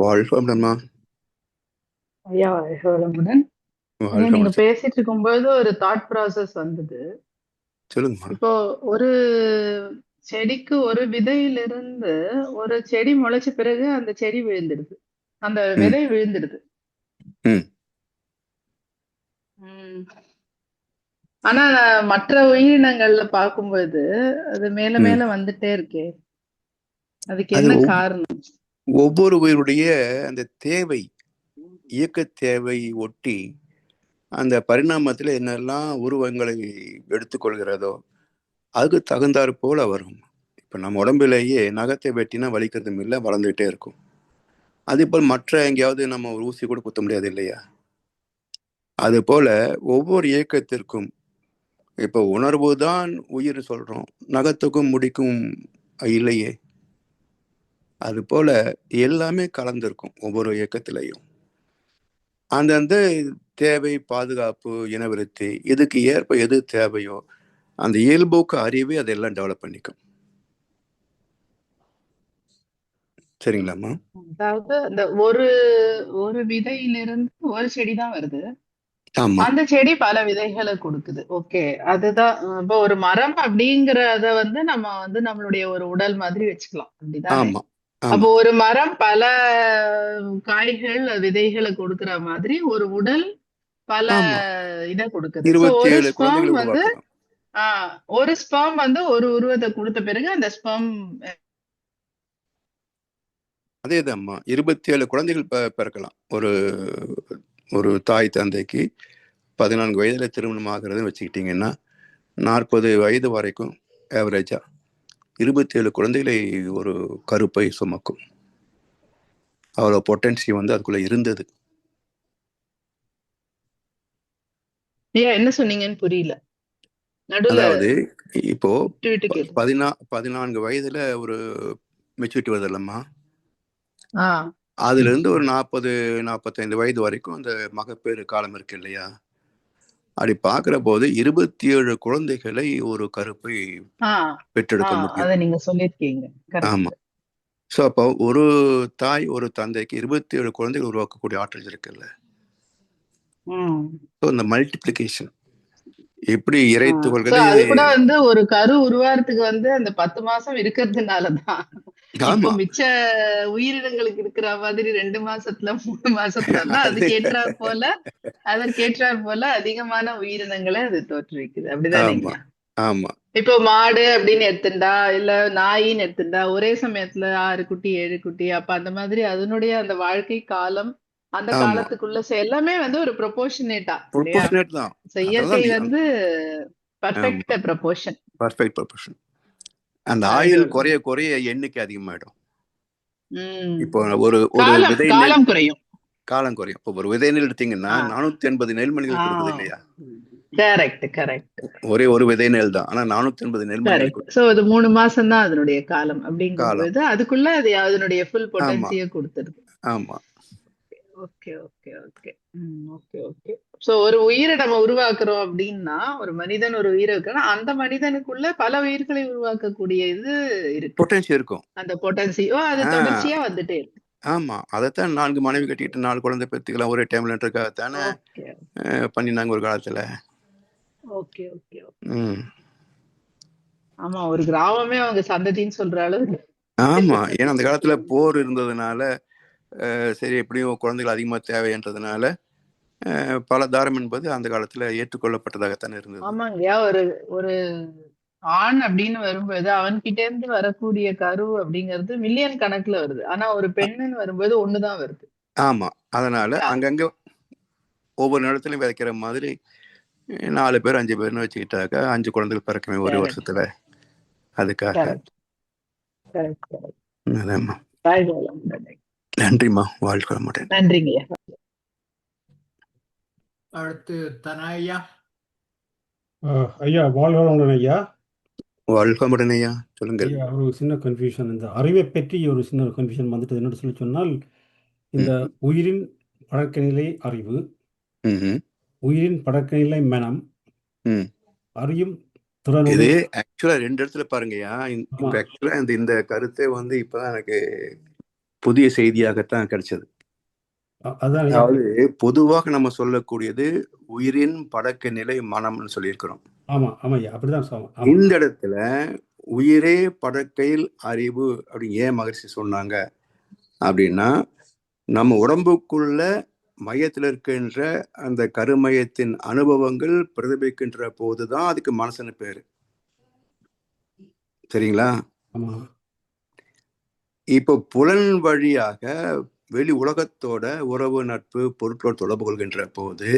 B: வாழ்க வளமுடன்
C: ஐயா, வாழ்க வளமுடன். நீங்க பேசிட்டு இருக்கும்போது ஒரு தாட் ப்ராசஸ் வந்தது.
B: சொல்லுங்க.
C: இப்போ ஒரு செடிக்கு ஒரு விதையிலிருந்து ஒரு செடி முளைச்ச பிறகு அந்த செடி விழுந்துடுது, அந்த விதை விழுந்துடுது. ஆனா மற்ற உயிரினங்கள்ல பார்க்கும்போது அது மேல மேல வந்துட்டே இருக்கே, அதுக்கு என்ன காரணம்?
B: ஒவ்வொரு உயிருடைய அந்த தேவை, இயக்க தேவை ஒட்டி அந்த பரிணாமத்துல என்னெல்லாம் உருவங்களை எடுத்துக்கொள்கிறதோ அதுக்கு தகுந்தாற் போல வரும். இப்ப நம்ம உடம்புலேயே நகத்தை வெட்டினா வலிக்கிறதும் இல்லை, வளர்ந்துகிட்டே இருக்கும். அதே போல் மற்ற எங்கேயாவது நம்ம ஒரு ஊசி கூட குத்த முடியாது இல்லையா? அது போல ஒவ்வொரு இயக்கத்திற்கும் இப்ப உணர்வு தான் உயிர் சொல்றோம், நகத்துக்கும் முடிக்கும் இல்லையே. அது போல எல்லாமே கலந்திருக்கும் ஒவ்வொரு இயக்கத்திலையும். அந்தந்த தேவை, பாதுகாப்பு, இனவிருத்தி, இதுக்கு ஏற்ப எது தேவையோ அந்த இயல்போக்கு அறிவே அதெல்லாம் டெவலப் பண்ணிக்கும். சரிங்களாம்மா?
C: அதாவது அந்த ஒரு விதையிலிருந்து ஒரு செடி தான் வருது,
B: ஆமா
C: அந்த செடி பல விதைகளை கொடுக்குது. ஓகே, அதுதான். இப்போ ஒரு மரம் அப்படிங்கறத நம்ம நம்மளுடைய ஒரு உடல் மாதிரி வச்சுக்கலாம், அப்படிதானே?
B: ஆமா
C: அப்போ ஒரு மரம் பல காய்கள் விதைகளை கொடுக்கிற மாதிரி ஒரு உடல் பல இதை கொடுக்குது. So, ஒரு
B: 27
C: ஸ்பெர்ம்
B: குழந்தைகளை
C: வந்து
B: உருவாக்கலாம்.
C: ஒரு ஸ்பெர்ம் வந்து ஒரு உருவத்தை கொடுத்த பிறகு அந்த ஸ்பெர்ம்
B: அதேதான்மா, 27 குழந்தைகள் பிறக்கலாம். ஒரு தாய் தந்தைக்கு 14 வயதுல திருமணம் ஆகிறதுன்னு வச்சுக்கிட்டீங்கன்னா 40 வயது வரைக்கும் ஆவரேஜா 27 குழந்தைகளை ஒரு கருப்பை சுமக்கும். அவ்வளோ பொட்டன்சி வந்து அதுக்குள்ள இருந்தது.
C: என்ன சொன்னீங்கன்னு புரியல.
B: அதாவது இப்போ 14 வயதுல ஒரு மெச்சூரிட்டி வருது இல்லம்மா, அதுல இருந்து ஒரு 40-45 வயது வரைக்கும் அந்த மகப்பேறு காலம் இருக்கு இல்லையா? அப்படி பாக்குற போது 27 குழந்தைகளை ஒரு கருப்பை பெற்றெடுக்க முடியும்.
C: நீங்க சொல்லிருக்கீங்க.
B: ஆமா. சோ அப்போ ஒரு தாய் ஒரு தந்தைக்கு 27 குழந்தைகள் உருவாக்கக்கூடிய ஆற்றல் இருக்குல்ல. இந்த மல்டிப்ளிகேஷன் எப்படி இறை துகள்களே
C: அது கூட ஒரு கரு உருவாறதுக்கு அந்த 10 மாசம் இருக்கிறதுனாலதான். இப்போ மிச்ச உயிரினங்களுக்கு இருக்கிற மாதிரி 2 மாசத்துல 3 மாசத்துல அதற்கேற்றாற் போல அதிகமான உயிரினங்களை அது தோற்றுவிக்குது, அப்படிதானே?
B: ஆமா.
C: இப்போ மாடு அப்படின்னு எடுத்துட்டா, இல்ல நாயின்னு எடுத்துட்டா, ஒரே சமயத்துல 6 குட்டி 7 குட்டி, அப்ப அந்த மாதிரி அதனுடைய அந்த வாழ்க்கை காலம், அந்த காலத்துக்குள்ள எல்லாமே ஒரு ப்ரொபோர்ஷனேட்டா
B: தான்.
C: இயற்கை பர்ஃபெக்ட் ப்ரொபோர்ஷன்.
B: அந்த ஆயுள் குறைய குறைய எண்ணிக்கை அதிகமாயிடும். இப்போ ஒரு விதை
C: காலம் குறையும்.
B: இப்போ ஒரு விதை நெல் எடுத்தீங்கன்னா 480 நெல்மணிகள் கொடுக்குது இல்லையா?
C: கரெக்ட் கரெக்ட்
B: ஒரே ஒரு விதை நெல் தான், ஆனா 480 நெல்மணிகளை
C: கரெக்ட். சோ அது 3 மாசம் தான் அதனுடைய காலம் அப்படிங்கும்
B: காலம்.
C: பொழுது அதுக்குள்ள அது அதனுடைய ஃபுல்
B: ஆமா
C: பொட்டன்சியை கொடுத்துருது.
B: ஆமா
C: okay okay okay. Okay okay. So ஒரு உயிரை நம்ம உருவாக்குறோம் அப்படின்னா, ஒரு மனிதன் ஒரு உயிரை இருக்கிறா அந்த மனிதனுக்குள்ள பல உயிர்களை உருவாக்கக்கூடிய இது இருக்கு.
B: பொட்டன்ஷியல் இருக்கும்.
C: அந்த பொட்டன்சியோ அது
B: ஆ,
C: தொடர்ச்சியா வந்துட்டே இருக்கு.
B: ஆமா. அதைத்தான் 4 மனைவி கட்டிட்டு 4 குழந்தை பெத்துக்கலாம் ஒரே டைம்லன்றதுக்காகத்தானே
C: ஓகே
B: பண்ணினாங்க ஒரு காலத்துல.
C: Okay okay.
B: ம்.
C: ஆமா, ஒரு கிராமமே அவங்க சந்ததின்னு சொல்ற அளவுக்கு
B: ஆமா, ஏன்னா அந்த காலத்துல போர் இருந்ததுனால சரி எப்படியும் குழந்தைகள் அதிகமா தேவைன்றதுனால பலதாரம் என்பது அந்த காலத்துல ஏற்றுக்கொள்ளப்பட்டதாகத்தானே இருந்தது.
C: ஆமாங்கய்யா. ஒரு ஒரு ஆண் அப்படின்னு வரும்போது அவன்கிட்ட இருந்து வரக்கூடிய கரு அப்படிங்கிறது மில்லியன் கணக்குல வருது. ஆனா ஒரு பெண்ணுன்னு வரும்போது ஒண்ணுதான் வருது.
B: ஆமா, அதனால அங்கங்க ஒவ்வொரு நிலத்திலையும் விதைக்கிற மாதிரி 4 பேர் 5 பேர்னு வச்சுக்கிட்டாக்க 5 குழந்தைகள் பிறக்குமே ஒரு வருஷத்துல. அதுக்காக அதாம்மா. நன்றிம்மா, வாழ்க்கை மாட்டேன்.
C: நன்றிங்கய்யா.
A: அடுத்து தனாயா.
D: ஐயா வாழ்வளமுடன் ஐயா.
B: வாழ்க்கை மாட்டேன் ஐயா, சொல்லுங்க.
D: ஐயா ஒரு சின்ன கன்ஃபியூஷன், இந்த அறிவை பற்றி ஒரு சின்ன கன்ஃபியூஷன் வந்துட்டு என்னன்னு சொல்லி சொன்னால், இந்த உயிரின் பழக்க நிலை அறிவு, உயிரின் பழக்க நிலை மனம், அறியும் திறனுடைய
B: இது ஆக்சுவலா 2 இடத்துல பாருங்கய்யா. இப்ப ஆக்சுவலா இந்த கருத்தை வந்து இப்பதான் எனக்கு புதிய செய்தியாகத்தான் கிடைச்சது. அதாவது பொதுவாக நம்ம சொல்லக்கூடியது உயிரின் பழக்க நிலை மனம்னு சொல்லியிருக்கிறோம்.
D: ஆமா ஆமாய்யா, அப்படிதான் சொல்லுவோம்.
B: இந்த இடத்துல உயிரே படக்கையில் அறிவு அப்படின்னு ஏன் மகரிஷி சொன்னாங்க அப்படின்னா, நம்ம உடம்புக்குள்ள மையத்தில் இருக்கின்ற அந்த கருமையத்தின் அனுபவங்கள் பிரதிபலிக்கின்ற போதுதான் அதுக்கு மனசுன்னு பேரு. சரிங்களா? இப்போ புலன் வழியாக வெளி உலகத்தோட உறவு நட்பு பொருட்களோடு தொடர்பு கொள்கின்ற போது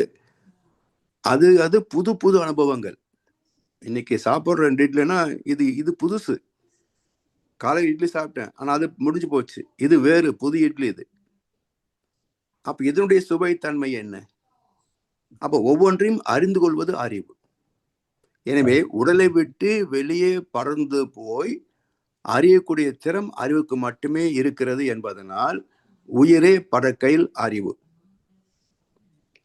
B: அது அது புது புது அனுபவங்கள். இன்னைக்கு சாப்பிட்ற 2 இட்லினா இது புதுசு. காலையில் இட்லி சாப்பிட்டேன், ஆனா அது முடிஞ்சு போச்சு. இது வேறு புது இட்லி இது. அப்ப இதனுடைய சுவைத்தன்மை என்ன? அப்ப ஒவ்வொன்றையும் அறிந்து கொள்வது அறிவு. எனவே உடலை விட்டு வெளியே பறந்து போய் அறியக்கூடிய திறம் அறிவுக்கு மட்டுமே இருக்கிறது என்பதனால் உயிரே படக்கையில் அறிவு.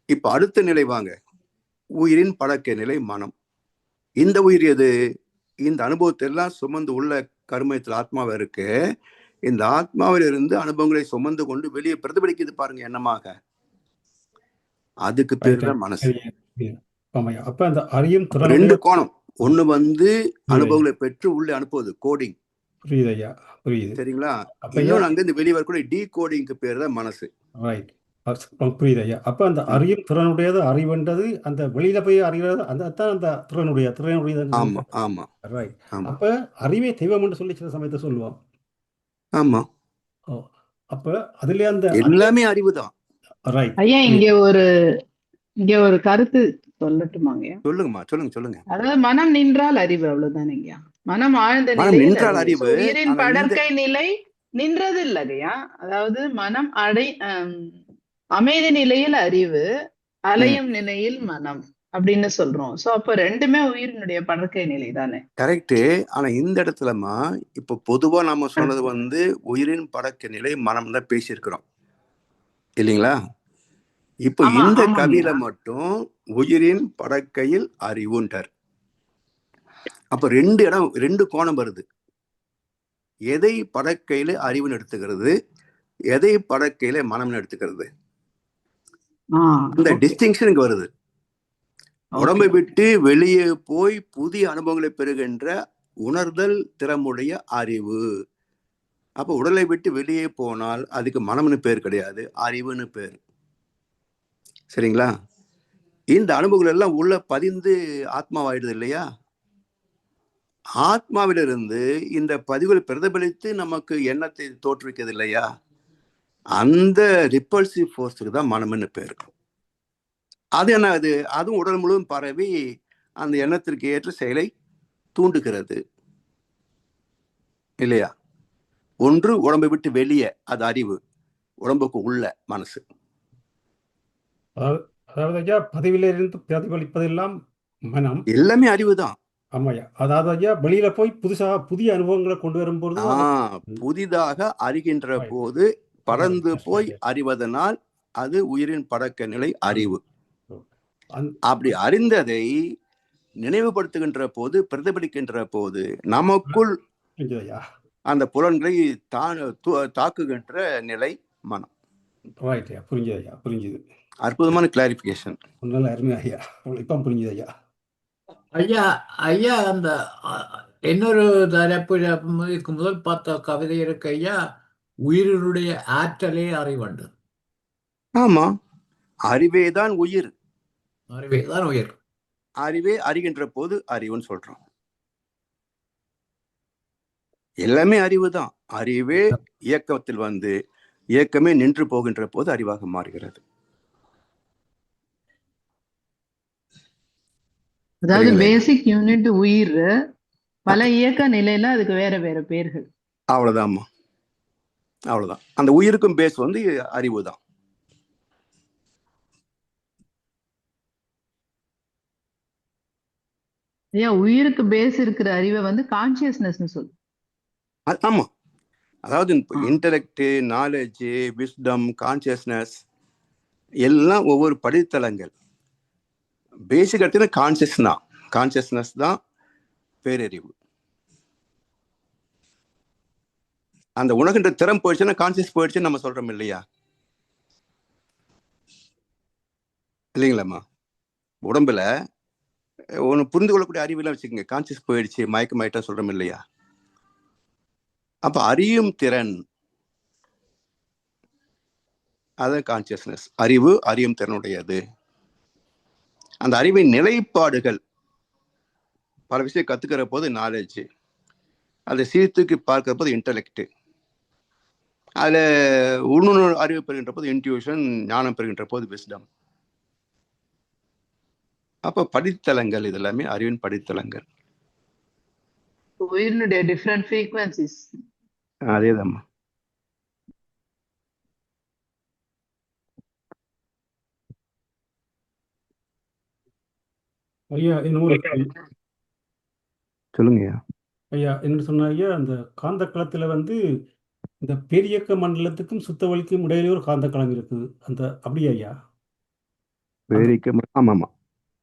B: இப்ப அடுத்த நிலை வாங்க, உயிரின் படக்க நிலை மனம். இந்த உயிர் எது? இந்த அனுபவத்தை எல்லாம் சுமந்து உள்ள கருமயத்தில் ஆத்மாவை இருக்கு. இந்த ஆத்மாவில் இருந்து அனுபவங்களை சுமந்து கொண்டு வெளியே பிரதிபலிக்குது பாருங்க எண்ணமாக. அதுக்கு பேர் தான் மனசு.
D: அப்ப அந்த அறியும்
B: 2 கோணம். ஒண்ணு வந்து அனுபவங்களை பெற்று உள்ளே அனுப்புவது கோடிங்.
D: புரியுது.
B: சரிங்களா? இன்னொன்று அங்க இருந்து வெளியே வரக்கூடிய டீ கோடிங்க்கு பேர் தான் மனசு.
D: ரைட், புரியுது ஐயா. அப்ப அந்த அறியும் திறனுடையது அறிவுன்றது அந்த வெளியில போய் அறிவது அதான் அந்த திறனுடையது.
B: ஆமா ஆமா
D: ரைட். அப்ப அறிவே தெய்வம் என்று சொல்லி சில சமயத்தை சொல்லுவோம்.
B: ஆமா,
D: அப்ப அதுல அந்த
B: எல்லாமே அறிவுதான்.
D: ரைட்
C: ஐயா, இங்க ஒரு கருத்து சொல்லட்டுமாங்க?
B: சொல்லுங்கம்மா, சொல்லுங்க.
C: அதாவது மனம் நின்றால் அறிவு, அவ்வளவுதானேங்கய்யா. மனம் ஆழ்ந்த
B: நின்றால் அறிவு.
C: உயிரின் படற்கை நிலை நின்றது இல்லையா? அதாவது மனம் அமைதி நிலையில் அறிவு, அலையும் நிலையில் மனம் அப்படின்னு சொல்றோம். சோ அப்ப ரெண்டுமே உயிரினுடைய படற்கை நிலை தானே?
B: கரெக்ட். ஆனா இந்த இடத்துலமா இப்ப பொதுவா நாம சொன்னது வந்து உயிரின் படக்க நிலை மனம் தான் பேசியிருக்கிறோம் இல்லைங்களா? இப்ப இந்த கவியில மட்டும் உயிரின் படக்கையில் அறிவுன்றார். அப்ப 2 கோணம் வருது. எதை படக்கையில அறிவுன்னு எடுத்துக்கிறது, எதை படக்கையில மனம்னு எடுத்துக்கிறது, இந்த டிஸ்டிங்ஷன் வருது. உடம்பை விட்டு வெளியே போய் புதிய அனுபவங்களை பெறுகின்ற உணர்தல் திறமுடைய அறிவு. அப்ப உடலை விட்டு வெளியே போனால் அதுக்கு மனம்னு பேர் கிடையாது, அறிவுன்னு பேர். சரிங்களா? இந்த அனுபவங்கள் எல்லாம் உள்ள பதிந்து ஆத்மாவாயிடுது இல்லையா? ஆத்மாவிலிருந்து இந்த பதிவுகளை பிரதிபலித்து நமக்கு எண்ணத்தை தோற்றுவிக்கிறது இல்லையா? அந்த ரிப்பல்சிவ் ஃபோர்ஸுக்கு தான் மனம்னு பேர். அது என்ன? அதுவும் உடல் முழுவதும் பரவி அந்த எண்ணத்திற்கு ஏற்ற செயலை தூண்டுகிறது இல்லையா? ஒன்று உடம்பை விட்டு வெளியே அது அறிவு, உடம்புக்கு உள்ள மனசு.
D: அதாவது ஐயா, பதிவிலிருந்து பிரதிபலிப்பதெல்லாம் மனம்.
B: எல்லாமே அறிவுதான்.
D: ஆமாய்யா. அதாவது ஐயா வெளியில போய் புதிய அனுபவங்களை கொண்டு வரும்பொழுது
B: புதிதாக அறிகின்ற
D: Right.
B: போது பறந்து
D: That's
B: போய்
D: right.
B: அறிவதனால் அது உயிரின் பழக்க நிலை அறிவு.
D: அந்த-
B: அப்படி அறிந்ததை நினைவுபடுத்துகின்ற போது, பிரதிபலிக்கின்ற போது நமக்குள்
D: புரிஞ்சுதுய்யா.
B: அந்த புலன்களை தாக்குகின்ற நிலை மனம்.
D: ரைட் ஐயா, புரிஞ்சுது ஐயா, புரிஞ்சுது.
B: அற்புதமான கிளாரிபிகேஷன்.
D: நல்ல அருமை ஐயா, இப்போ புரிஞ்சுது ஐயா.
A: ஐயா ஐயா அந்த இன்னொரு தரப்பு இதுக்கு முதல் பார்த்த கவிதை இருக்கு ஐயா, உயிரினுடைய ஆற்றலே அறிவண்டு.
B: ஆமா, அறிவேதான் உயிர்.
A: அறிவேதான் உயிர்.
B: அறிவே அறிகின்ற போது அறிவுன்னு சொல்றோம். எல்லாமே அறிவுதான். அறிவே இயக்கத்தில் வந்து இயக்கமே நின்று போகின்ற போது அறிவாக மாறுகிறது.
C: அதாவது பேசிக் யூனிட் உயிர், பல இயக்க நிலையில அதுக்கு வேற வேற பேர்கள்.
B: அவ்வளவுதான்மா, அவ்வளவுதான். அந்த உயிருக்கும் பேஸ் வந்து அறிவு தான்.
C: ஏன் உயிருக்கு பேஸ் இருக்கிற அறிவை வந்து கான்சியஸ்னஸ் சொல்லு.
B: ஆமா, அதாவது இன்டெலெக்ட், நாலேஜ், விஸ்டம், கான்சியஸ்னஸ் எல்லாம் ஒவ்வொரு படித்தளங்கள். பேசிக் எடுத்தீங்கன்னா கான்சியஸ்னஸ் தான் பேரறிவு. அந்த உணர்கின்ற திறம் போயிடுச்சுன்னா கான்சியஸ் போயிடுச்சுன்னு நம்ம சொல்றோம் இல்லையா? இல்லைங்களாம்மா? உடம்புல ஒன்று புரிந்து கொள்ளக்கூடிய அறிவுலாம் வச்சுக்கோங்க, கான்சியஸ் போயிடுச்சு, மயக்கமாயிட்டா சொல்றோம் இல்லையா? அப்ப அறியும் திறன், அதான் கான்சியஸ்னஸ். அறிவு அறியும் திறனுடையது. அந்த அறிவின் நிலைப்பாடுகள், பல விஷயம் கத்துக்கிற போது நாலேஜ், அதை சீர்தூக்கி பார்க்கிற போது இன்டெலெக்ட், அதுல உள்ளுணர்வு அறிவு பெறுகின்ற போது இன்ட்யூஷன், ஞானம் பெறுகின்ற போது விஸ்டம். அப்ப படித்தளங்கள், இது எல்லாமே அறிவின் படித்தளங்கள்.
C: உயிரினுடைய டிஃப்ரெண்ட் ஃப்ரீக்வன்சிஸ்.
B: அதேதாம்மா.
D: ஐயா இன்னொரு
B: சொல்லுங்க
D: ஐயா. என்ன சொன்ன ஐயா, அந்த காந்த களத்துல வந்து இந்த பெரியக்க மண்டலத்துக்கும் சுத்தவழிக்கும் இடையிலே ஒரு காந்த களம் இருக்குது, அந்த அப்படியா ஐயா?
B: ஆமாமா,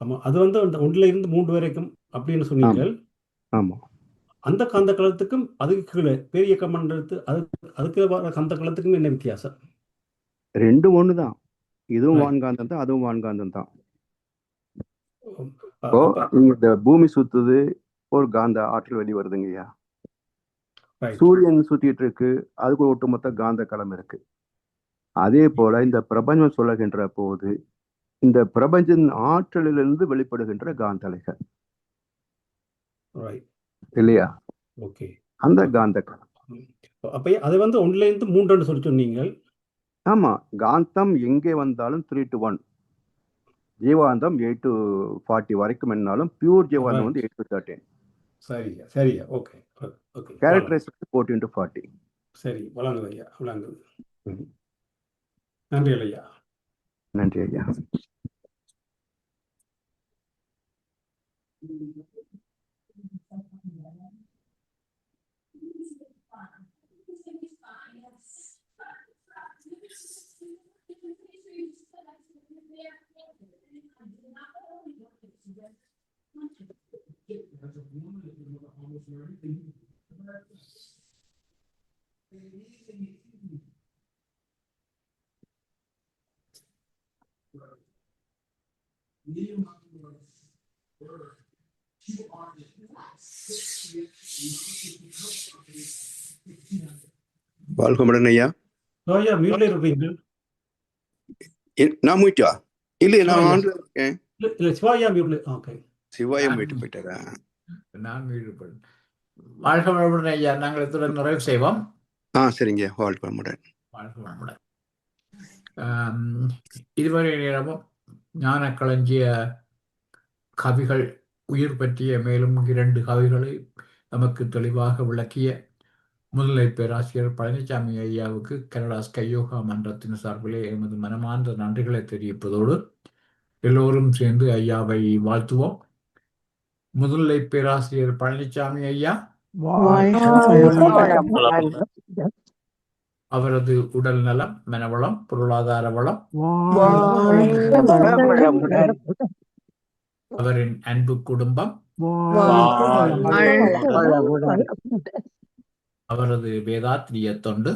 D: ஆமா, அது வந்து அந்த 1 இருந்து 3 வரைக்கும் அப்படின்னு சொன்னீங்க.
B: ஆமா.
D: அந்த காந்த களத்துக்கும் அதுக்கு கீழே பெரியக்க மண்டலத்து அதுக்கு வர காந்த களத்துக்கும் என்ன வித்தியாசம்?
B: ரெண்டும் ஒண்ணுதான். இதுவும் வான்காந்தம் தான், அதுவும் வான்காந்தம் தான். இந்த பூமி சுத்துது, ஒரு காந்த ஆற்றல் வெளி வருதுங்கய்யா. சூரியன் சுத்திட்டு இருக்கு, அதுக்கு ஒரு ஒட்டுமொத்த காந்த களம் இருக்கு. அதே போல இந்த பிரபஞ்சம் சொல்லுகின்ற போது இந்த பிரபஞ்ச ஆற்றலிலிருந்து வெளிப்படுகின்ற காந்த அலைகள் இல்லையா?
D: ஓகே,
B: அந்த காந்த களம்.
D: அப்ப அது வந்து 1 இருந்து 3 சொல்லி சொன்னீங்க.
B: ஆமா, காந்தம் எங்கே வந்தாலும் 3 to 1, ஜீவாந்தம் 8 to 40 வரைக்கும் என்னாலும் பியூர் ஜீவாந்தம் வந்து 8 to 13.
D: சரியா, சரியா. Okay, okay.
B: Characterisation 14 to 40.
D: சரி, வழங்குது ஐயா, வழங்குது. நன்றி ஐயா.
B: நன்றி ஐயா. வாழ்க்கமுடன் ஐயா.
D: ஐயா மியூட்ல இருப்பீங்க.
B: நான் மீட்டா இல்ல, நான் ஆன்ல இருக்கேன்.
D: இல்ல சிவாயா மியூட்ல. ஓகே,
B: சிவாயா மீட்டு போயிட்டாரா?
A: நான் ஈடுபடும். வாழ்க வளமுடன் ஐயா. நாங்கள் இத்துடன் நிறைவு செய்வோம்.
B: சரிங்க. வாழ்க வளமுடன்.
A: வாழ்க வளமுடன். இதுவரை நேரமும் ஞான களஞ்சிய கவிகள் உயிர் பற்றிய மேலும் 2 கவிகளை நமக்கு தெளிவாக விளக்கிய முதுநிலை பேராசிரியர் பழனிசாமி ஐயாவுக்கு கனடா ஸ்கை யோகா மன்றத்தின் சார்பிலே எமது மனமார்ந்த நன்றிகளை தெரிவிப்பதோடு எல்லோரும் சேர்ந்து ஐயாவை வாழ்த்துவோம். முதுநிலை பேராசிரியர் பழனிசாமி ஐயா, அவரது உடல் நலம், மனவளம், பொருளாதார வளம், அவரின் அன்பு குடும்பம், அவரது வேதாத்திரிய தொண்டு,